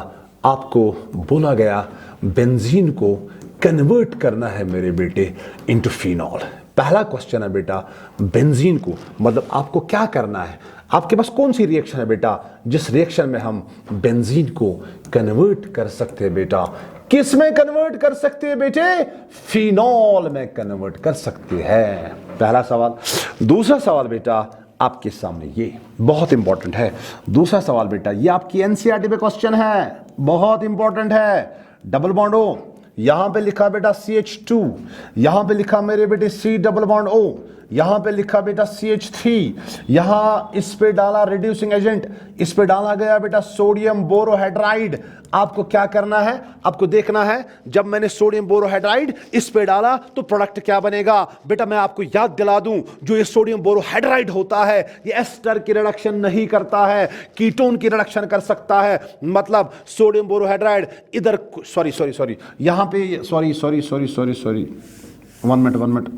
आपको बोला गया बेंजीन को कन्वर्ट करना है मेरे बेटे इनटू फिनॉल। पहला क्वेश्चन है बेटा बेंजीन को, मतलब आपको क्या करना है, आपके पास कौन सी रिएक्शन है बेटा जिस रिएक्शन में हम बेंजीन को कन्वर्ट कर सकते हैं बेटा, किस में कन्वर्ट कर सकते हैं बेटे, फिनॉल में कन्वर्ट कर सकते हैं। पहला सवाल। दूसरा सवाल बेटा आपके सामने ये बहुत इंपॉर्टेंट है। दूसरा सवाल बेटा ये आपकी एनसीईआरटी पे क्वेश्चन है, बहुत इंपॉर्टेंट है। डबल बॉन्ड O, यहां पे लिखा बेटा CH2, यहां पे लिखा मेरे बेटे C डबल बॉन्ड O, यहां पे लिखा बेटा CH3, यहां इस पे डाला रिड्यूसिंग एजेंट, इस पे डाला गया बेटा सोडियम बोरोहाइड्राइड। आपको क्या करना है, आपको देखना है जब मैंने सोडियम बोरोहाइड्राइड इस पे डाला तो प्रोडक्ट क्या बनेगा। बेटा मैं आपको याद दिला दूं, जो ये सोडियम बोरोहाइड्राइड होता है ये एस्टर की रिडक्शन नहीं करता है, कीटोन की रिडक्शन कर सकता है। मतलब सोडियम बोरोहाइड्राइड इधर, सॉरी यहां पे सॉरी 1 मिनट,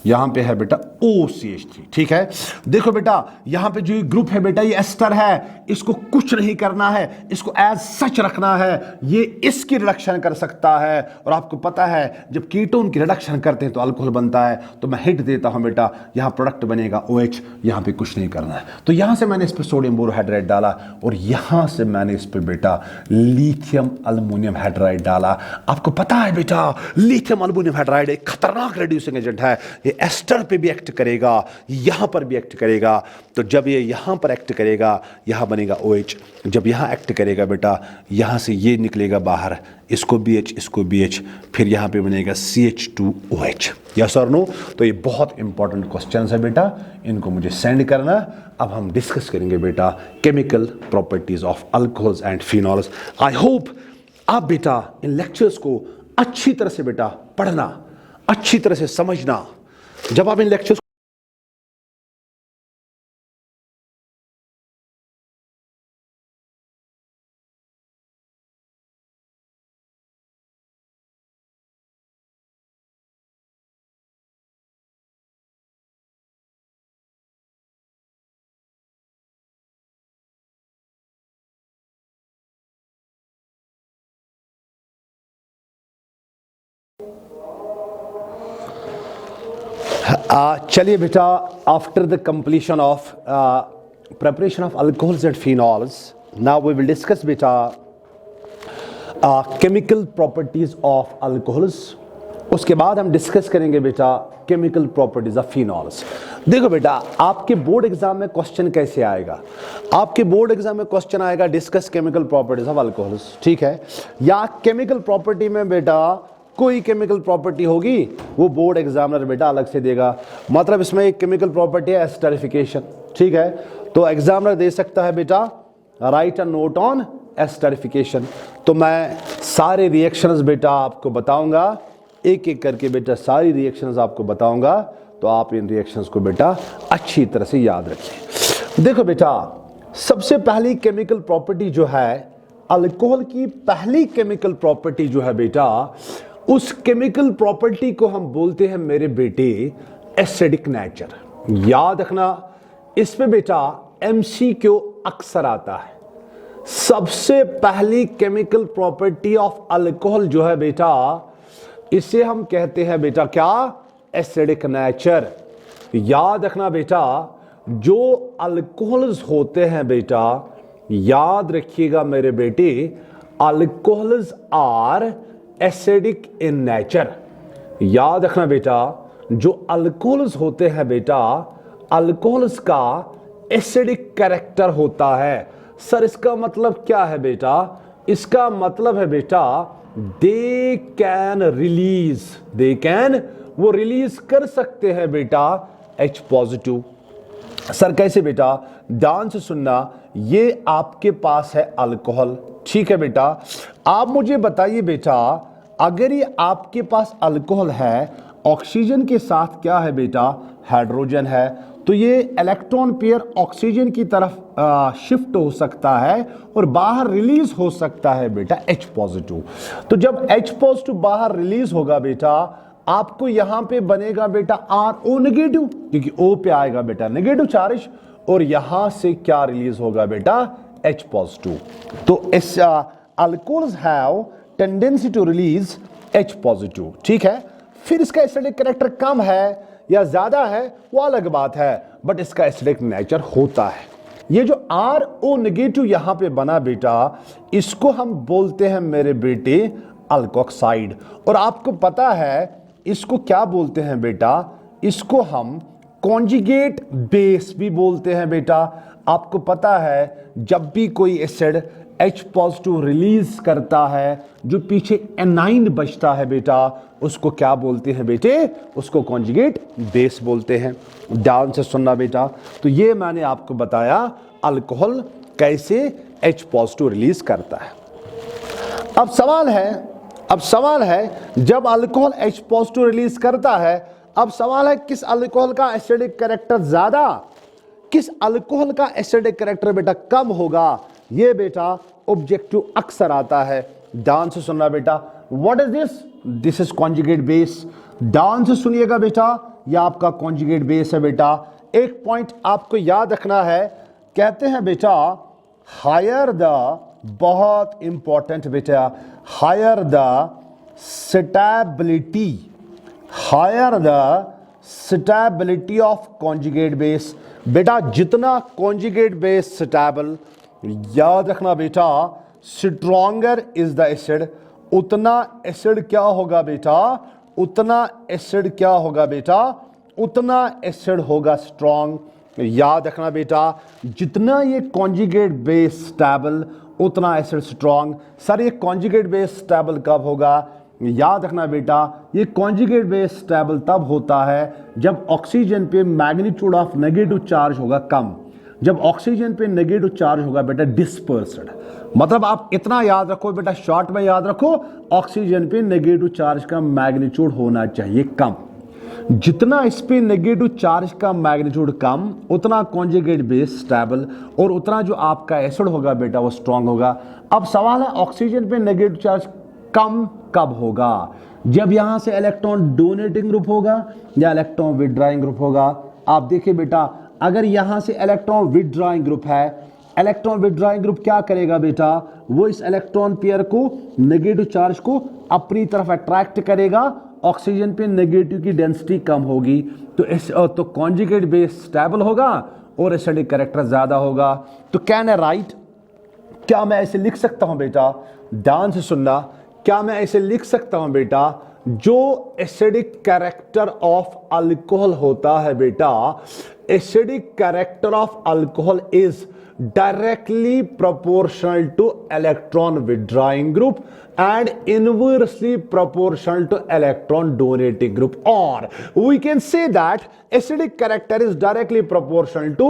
यहां पे है बेटा OCH3, ठीक है। देखो बेटा यहां पे जो ये ग्रुप है बेटा ये एस्टर है, इसको कुछ नहीं करना है, इसको एज सच रखना है। ये इसकी रिडक्शन कर सकता है, और आपको पता है जब कीटोन की रिडक्शन करते हैं तो अल्कोहल बनता है। तो मैं हिट देता हूं बेटा, यहां प्रोडक्ट बनेगा OH, यहां पे कुछ नहीं करना है। तो यहां से मैंने इस पे सोडियम बोरोहाइड्राइड डाला, और यहां से मैंने इस पे बेटा लिथियम अल्युमिनियम हाइड्राइड डाला। आपको पता है बेटा लिथियम अल्युमिनियम हाइड्राइड एक खतरनाक रिड्यूसिंग एजेंट है, ये एस्टर पे भी एक्ट करेगा, यहां पर भी एक्ट करेगा। तो जब ये यहां पर एक्ट करेगा यहां बनेगा OH, जब यहां एक्ट करेगा बेटा यहां से ये निकलेगा बाहर, इसको BH इसको BH, फिर यहां पे बनेगा CH2OH। यस और नो। तो ये बहुत इंपॉर्टेंट क्वेश्चंस है बेटा, इनको मुझे सेंड करना। अब हम डिस्कस करेंगे बेटा chemical properties of alcohols and phenols. I hope आप बेटा इन लेक्चर्स को अच्छी तरह से बेटा पढ़ना, अच्छी तरह से समझना। जब आप इन लेक्चर्स चलिए बेटा, after the completion of preparation of alcohols and phenols, now we will discuss beta chemical properties of alcohols। उसके बाद हम डिस्कस करेंगे बेटा केमिकल प्रॉपर्टीज ऑफ फिनॉल्स। देखो बेटा आपके बोर्ड एग्जाम में क्वेश्चन कैसे आएगा, आपके बोर्ड एग्जाम में क्वेश्चन आएगा discuss chemical properties of alcohols, ठीक है। या केमिकल प्रॉपर्टी में बेटा कोई केमिकल प्रॉपर्टी होगी वो बोर्ड एग्जामिनर बेटा अलग से देगा। मतलब इसमें एक केमिकल प्रॉपर्टी है एस्टरिफिकेशन, ठीक है। तो एग्जामिनर दे सकता है बेटा right a note on esterification. तो मैं सारे रिएक्शंस बेटा आपको बताऊंगा, एक एक करके बेटा सारी रिएक्शंस आपको बताऊंगा। तो आप इन रिएक्शंस को बेटा अच्छी तरह से याद रखिए। देखो बेटा सबसे पहली केमिकल प्रॉपर्टी जो है अल्कोहल की, पहली केमिकल प्रॉपर्टी जो है बेटा, उस केमिकल प्रॉपर्टी को हम बोलते हैं मेरे बेटे एसिडिक नेचर। याद रखना इस पे बेटा MCQ अक्सर आता है। सबसे पहली केमिकल प्रॉपर्टी ऑफ अल्कोहल जो है बेटा, इसे हम कहते हैं बेटा क्या, एसिडिक नेचर। याद रखना बेटा जो अल्कोहल्स होते हैं बेटा, याद रखिएगा मेरे बेटे, alcohols are acidic in nature. याद रखना बेटा जो अल्कोहल्स होते हैं बेटा, अल्कोहल्स का एसिडिक कैरेक्टर होता है। सर इसका मतलब क्या है बेटा, इसका मतलब है बेटा they can release, they can, वो रिलीज कर सकते हैं बेटा H पॉजिटिव। सर कैसे बेटा, ध्यान से सुनना, ये आपके पास है अल्कोहल, ठीक है बेटा। आप मुझे बताइए बेटा अगर ये आपके पास अल्कोहल है, ऑक्सीजन के साथ क्या है बेटा, हाइड्रोजन है, तो ये इलेक्ट्रॉन पेयर ऑक्सीजन की तरफ शिफ्ट हो सकता है और बाहर रिलीज हो सकता है बेटा H पॉजिटिव। तो जब H पॉजिटिव बाहर रिलीज होगा बेटा, आपको यहां पे बनेगा बेटा RO नेगेटिव, क्योंकि O पे आएगा बेटा नेगेटिव चार्ज, और यहां से क्या रिलीज होगा बेटा H पॉजिटिव। तो इस alcohols have tendency to release H positive, ठीक है। फिर इसका एसिडिक कैरेक्टर कम है या ज्यादा है वो अलग बात है, बट इसका एसिडिक नेचर होता है। ये जो RO नेगेटिव यहां पे बना बेटा, इसको हम बोलते हैं मेरे बेटे अल्कोक्साइड। और आपको पता है इसको क्या बोलते हैं बेटा, इसको हम कॉन्जुगेट बेस भी बोलते हैं बेटा। आपको पता है जब भी कोई एसिड H पॉजिटिव रिलीज करता है, जो पीछे एनाइन बचता है बेटा, उसको क्या बोलते हैं बेटे? उसको कॉन्जुगेट बेस बोलते हैं। ध्यान से सुनना बेटा। तो ये मैंने आपको बताया अल्कोहल कैसे H पॉजिटिव रिलीज करता है। अब सवाल है जब अल्कोहल H पॉजिटिव रिलीज करता है, अब सवाल है किस अल्कोहल का एसिडिक कैरेक्टर ज्यादा, किस अल्कोहल का एसिडिक कैरेक्टर बेटा कम होगा? ये बेटा ऑब्जेक्टिव अक्सर आता है। ध्यान से सुनना बेटा। What is this? This is conjugate base. ध्यान से सुनिएगा बेटा, यह आपका कॉन्जुगेट बेस है बेटा। एक पॉइंट आपको याद रखना है, कहते हैं बेटा हायर द, बहुत इंपॉर्टेंट बेटा, higher the stability, higher the stability of conjugate base. बेटा जितना कॉन्जुगेट बेस स्टेबल, याद रखना बेटा, स्ट्रॉन्गर इज द एसिड, उतना एसिड क्या होगा बेटा? उतना एसिड क्या होगा बेटा? उतना एसिड होगा स्ट्रॉन्ग। याद रखना बेटा, जितना ये कॉन्जुगेट बेस स्टेबल उतना एसिड स्ट्रॉन्ग। सर ये कॉन्जुगेट बेस स्टेबल कब होगा? याद रखना बेटा, ये कॉन्जुगेट बेस स्टेबल तब होता है जब ऑक्सीजन पे मैग्नीट्यूड ऑफ नेगेटिव चार्ज होगा कम। जब ऑक्सीजन पे नेगेटिव चार्ज होगा बेटा डिस्पर्स्ड, मतलब आप इतना याद रखो बेटा, शॉर्ट में याद रखो, ऑक्सीजन पे नेगेटिव चार्ज का मैग्नीट्यूड होना चाहिए कम। जितना इस पे नेगेटिव चार्ज का मैग्नीट्यूड कम, उतना कॉन्जुगेट बेस स्टेबल और उतना जो आपका एसिड होगा बेटा वो स्ट्रांग होगा। अब सवाल है ऑक्सीजन पे नेगेटिव चार्ज कम कब होगा? जब यहां से इलेक्ट्रॉन डोनेटिंग ग्रुप होगा या इलेक्ट्रॉन विथड्राइंग ग्रुप होगा। आप देखिए बेटा, अगर यहां से इलेक्ट्रॉन विथड्राइंग ग्रुप है, इलेक्ट्रॉन विथड्राइंग ग्रुप क्या करेगा बेटा? वो इस इलेक्ट्रॉन पेयर को, नेगेटिव चार्ज को अपनी तरफ अट्रैक्ट करेगा। ऑक्सीजन पे नेगेटिव की डेंसिटी कम होगी तो कॉन्जुगेट बेस स्टेबल होगा और एसिडिक कैरेक्टर ज्यादा होगा। तो कैन आई राइट, क्या मैं ऐसे लिख सकता हूं बेटा? ध्यान से सुनना, क्या मैं ऐसे लिख सकता हूं बेटा, जो एसिडिक कैरेक्टर ऑफ अल्कोहल होता है बेटा, acidic character of alcohol is directly proportional to electron withdrawing group and inversely proportional to electron donating group, or we can say that acidic character is directly proportional to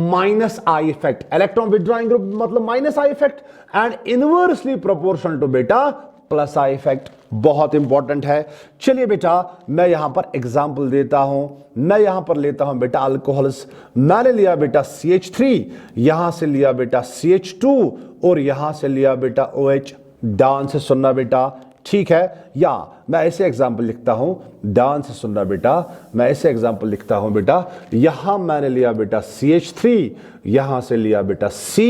minus I effect, electron withdrawing group मतलब minus I effect, and inversely proportional to beta plus I effect. बहुत important है। चलिए बेटा मैं यहां पर example देता हूं, मैं यहां पर लेता हूं बेटा अल्कोहल्स। मैंने लिया बेटा CH3, यहां से लिया बेटा CH2 और यहां से लिया बेटा OH। ध्यान से सुनना बेटा, ठीक है? या मैं ऐसे एग्जांपल लिखता हूं, ध्यान से सुनना बेटा, मैं ऐसे एग्जांपल लिखता हूं बेटा, यहां मैंने लिया बेटा CH3, यहां से लिया बेटा C,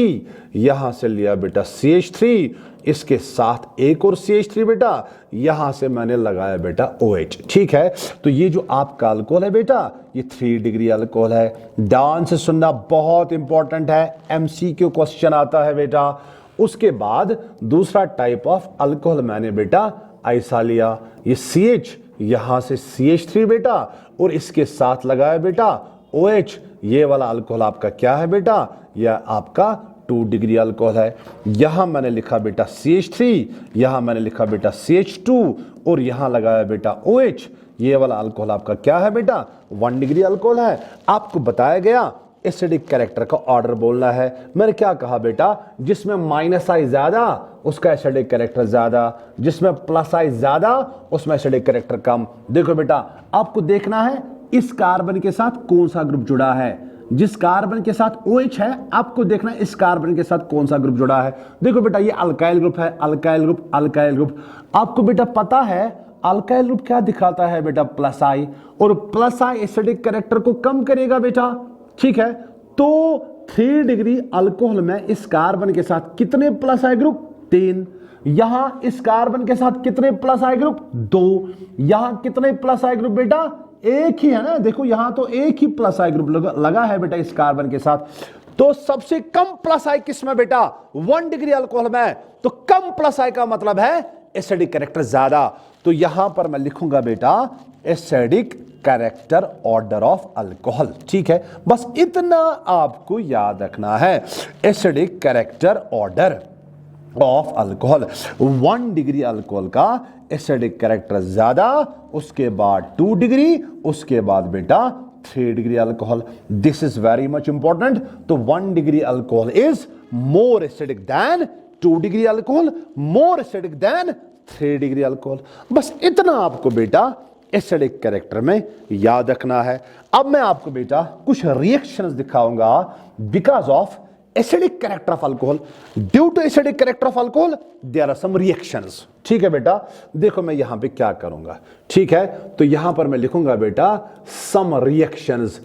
यहां से लिया बेटा CH3, इसके साथ एक और CH3 बेटा, यहां से मैंने लगाया बेटा OH। ठीक है? तो ये जो आपका अल्कोहल है बेटा, ये 3 डिग्री अल्कोहल है। ध्यान से सुनना, बहुत इंपॉर्टेंट है, MCQ क्वेश्चन आता है बेटा। उसके बाद दूसरा टाइप ऑफ अल्कोहल मैंने बेटा ऐसा लिया, ये CH, यहां से CH3 बेटा और इसके साथ लगाया बेटा OH। ये वाला अल्कोहल आपका क्या है बेटा? यह आपका 2 डिग्री अल्कोहल है। यहां मैंने लिखा बेटा CH3, यहां मैंने लिखा बेटा CH2 और यहां लगाया बेटा OH। ये वाला अल्कोहल आपका क्या है बेटा? 1 डिग्री अल्कोहल है। आपको बताया गया एसिडिक कैरेक्टर का ऑर्डर बोलना है। मैंने क्या कहा बेटा? जिसमें माइनस आई ज्यादा उसका एसिडिक कैरेक्टर ज्यादा, जिसमें प्लस आई ज्यादा उसमें एसिडिक कैरेक्टर कम। देखो बेटा, आपको देखना है इस कार्बन के साथ कौन सा ग्रुप जुड़ा है। जिस कार्बन के साथ OH है, आपको देखना है इस कार्बन के साथ कौन सा ग्रुप जुड़ा है। देखो बेटा, ये अल्काइल ग्रुप है, अल्काइल ग्रुप, अल्काइल ग्रुप। आपको बेटा पता है अल्काइल ग्रुप क्या दिखाता है बेटा? प्लस आई, और प्लस आई एसिडिक कैरेक्टर को कम करेगा बेटा। ठीक है? तो 3 डिग्री अल्कोहल में इस कार्बन के साथ कितने प्लस आई ग्रुप? 3। यहां इस कार्बन के साथ कितने प्लस आई ग्रुप? 2। यहां कितने प्लस आई ग्रुप बेटा? एक ही है ना। देखो यहां तो एक ही प्लस आई ग्रुप लगा है बेटा इस कार्बन के साथ। तो सबसे कम प्लस आई किस में बेटा? 1 डिग्री अल्कोहल में। तो कम प्लस आई का मतलब है एसिडिक कैरेक्टर ज्यादा। तो यहां पर मैं लिखूंगा बेटा acidic character order of alcohol. ठीक है? बस इतना आपको याद रखना है, acidic character order. Of alcohol. 1 degree alcohol का एसिडिक कैरेक्टर ज्यादा, उसके बाद 2 डिग्री, उसके बाद बेटा 3 degree alcohol. This is very much important. तो 1 degree alcohol is more acidic then 2 degree alcohol, more acidic then 3 degree alcohol. बस इतना आपको बेटा एसिडिक कैरेक्टर में याद रखना है। अब मैं आपको बेटा कुछ रिएक्शंस दिखाऊंगा because of acidic character of alcohol. Due to acidic character of alcohol there are some reactions. ठीक है बेटा, देखो मैं यहां पे क्या करूंगा। ठीक है, तो यहां पर मैं लिखूंगा बेटा सम रिएक्शंस।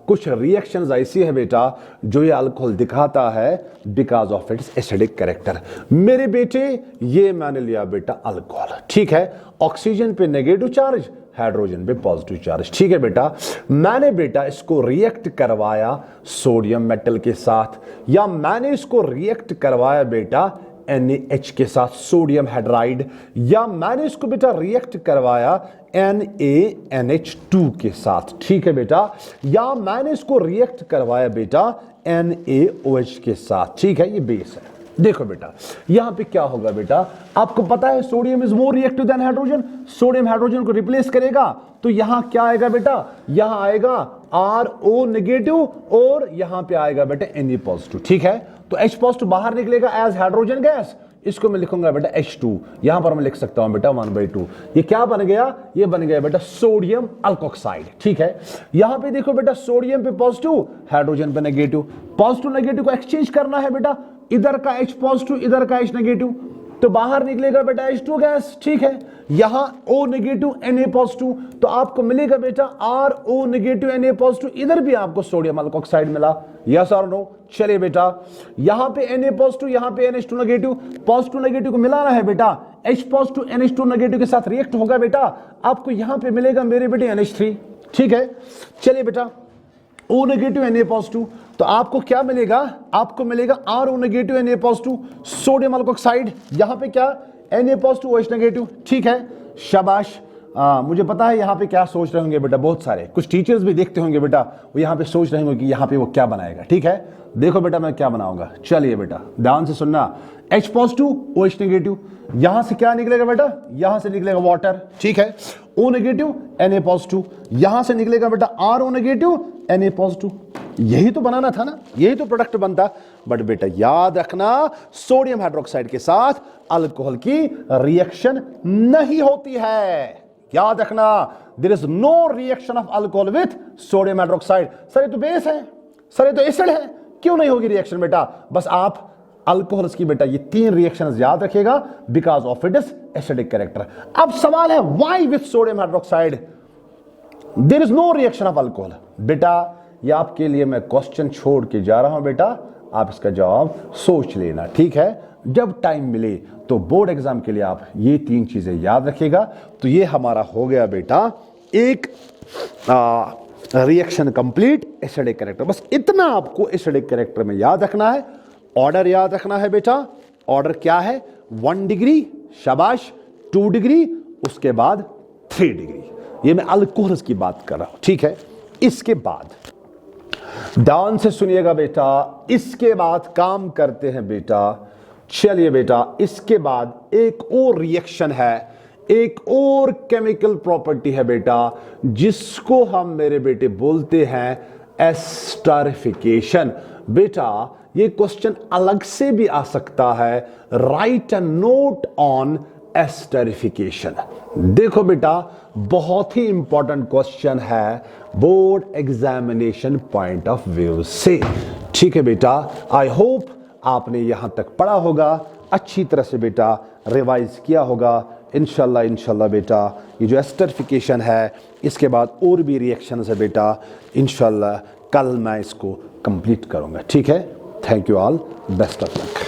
कुछ रिएक्शंस ऐसी है बेटा जो ये अल्कोहल दिखाता है because of its acidic character. मेरे बेटे ये मैंने लिया बेटा अल्कोहल। ठीक है, ऑक्सीजन पे नेगेटिव चार्ज, हाइड्रोजन पे पॉजिटिव चार्ज। ठीक है बेटा, मैंने बेटा इसको रिएक्ट करवाया सोडियम मेटल के साथ, या मैंने इसको रिएक्ट करवाया बेटा NaH के साथ, सोडियम हाइड्राइड, या मैंने इसको बेटा रिएक्ट करवाया NaNH2 के साथ। ठीक है बेटा, या मैंने इसको रिएक्ट करवाया बेटा NaOH के साथ। ठीक है, ये बेस है। देखो बेटा यहां पे क्या होगा बेटा, आपको पता है sodium is more reactive than hydrogen. Sodium hydrogen को रिप्लेस करेगा तो यहां क्या आएगा बेटा, यहां आएगा RO नेगेटिव और यहां पे आएगा बेटा Na पॉजिटिव। ठीक है, तो H पॉजिटिव बाहर निकलेगा एज हाइड्रोजन गैस, इसको मैं लिखूंगा बेटा H2। यहां पर मैं लिख सकता हूं बेटा 1/2। ये क्या बन गया, ये बन गया बेटा सोडियम अल्कोक्साइड। ठीक है, यहां पे देखो बेटा सोडियम पे पॉजिटिव, हाइड्रोजन पे नेगेटिव। पॉजिटिव नेगेटिव को एक्सचेंज करना है बेटा, इधर का H पॉजिटिव, इधर का H नेगेटिव, तो बाहर निकलेगा बेटा H2 गैस। ठीक है, यहां O नेगेटिव Na पॉजिटिव, तो आपको मिलेगा बेटा RO नेगेटिव Na पॉजिटिव। इधर भी आपको सोडियम अल्कोक्साइड मिला, यस और नो। चलिए बेटा यहां पे Na पॉजिटिव, यहां पे NH2 नेगेटिव, पॉजिटिव नेगेटिव को मिलाना है बेटा, H पॉजिटिव NH2 नेगेटिव के साथ रिएक्ट होगा बेटा, आपको यहां पे मिलेगा मेरे बेटे NH3। ठीक है, चलिए बेटा O नेगेटिव Na पॉजिटिव, तो आपको क्या मिलेगा, आपको मिलेगा RO negative Na positive, sodium alkoxide, यहां पे क्या Na पॉजिटिव OH नेगेटिव। ठीक है, शाबाश। मुझे पता है यहाँ पे क्या सोच रहे होंगे बेटा, बहुत सारे कुछ टीचर्स भी देखते होंगे बेटा, वो यहाँ पे सोच रहे होंगे कि यहाँ पे वो क्या बनाएगा। ठीक है, देखो बेटा मैं क्या बनाऊंगा, चलिए बेटा ध्यान से सुनना। H पॉजिटिव OH नेगेटिव, यहां से क्या निकलेगा बेटा, यहां से निकलेगा वाटर। ठीक है, O नेगेटिव Na पॉजिटिव, यहां से निकलेगा बेटा RO नेगेटिव Na पॉजिटिव। यही तो बनाना था ना, यही तो प्रोडक्ट बनता। बट बेटा याद रखना सोडियम हाइड्रोक्साइड के साथ अल्कोहल की रिएक्शन नहीं होती है। याद रखना, there is no reaction of alcohol with sodium hydroxide. Sir ये तो बेस है, सर ये तो एसिड है, क्यों नहीं होगी रिएक्शन बेटा। बस आप अल्कोहल्स की बेटा ये 3 रिएक्शंस याद रखिएगा because of it is acidic character. अब सवाल है why with sodium hydroxide there is no reaction of alcohol. बेटा ये आपके लिए मैं क्वेश्चन छोड़ के जा रहा हूं बेटा, आप इसका जवाब सोच लेना। ठीक है, जब टाइम मिले तो बोर्ड एग्जाम के लिए आप ये 3 चीजें याद रखिएगा। तो ये हमारा हो गया बेटा एक रिएक्शन कंप्लीट एसिडिक कैरेक्टर। बस इतना आपको एसिडिक कैरेक्टर में याद रखना है। ऑर्डर याद रखना है बेटा, ऑर्डर क्या है, 1 डिग्री, शाबाश, 2 डिग्री, उसके बाद 3 डिग्री। ये मैं अल्कोहल्स की बात कर रहा हूं। ठीक है, इसके बाद ध्यान से सुनिएगा बेटा, इसके बाद काम करते हैं बेटा। चलिए बेटा इसके बाद एक और रिएक्शन है, एक और केमिकल प्रॉपर्टी है बेटा, जिसको हम मेरे बेटे बोलते हैं एस्टरिफिकेशन। बेटा ये क्वेश्चन अलग से भी आ सकता है, right a note on esterification. देखो बेटा बहुत ही इंपॉर्टेंट क्वेश्चन है board examination point of view से। ठीक है बेटा, आई होप आपने यहां तक पढ़ा होगा, अच्छी तरह से बेटा रिवाइज किया होगा। इंशाल्लाह बेटा ये जो एस्टरिफिकेशन है, इसके बाद और भी रिएक्शंस है बेटा, इंशाल्लाह कल मैं इसको कंप्लीट करूंगा। ठीक है, thank you all, best of luck.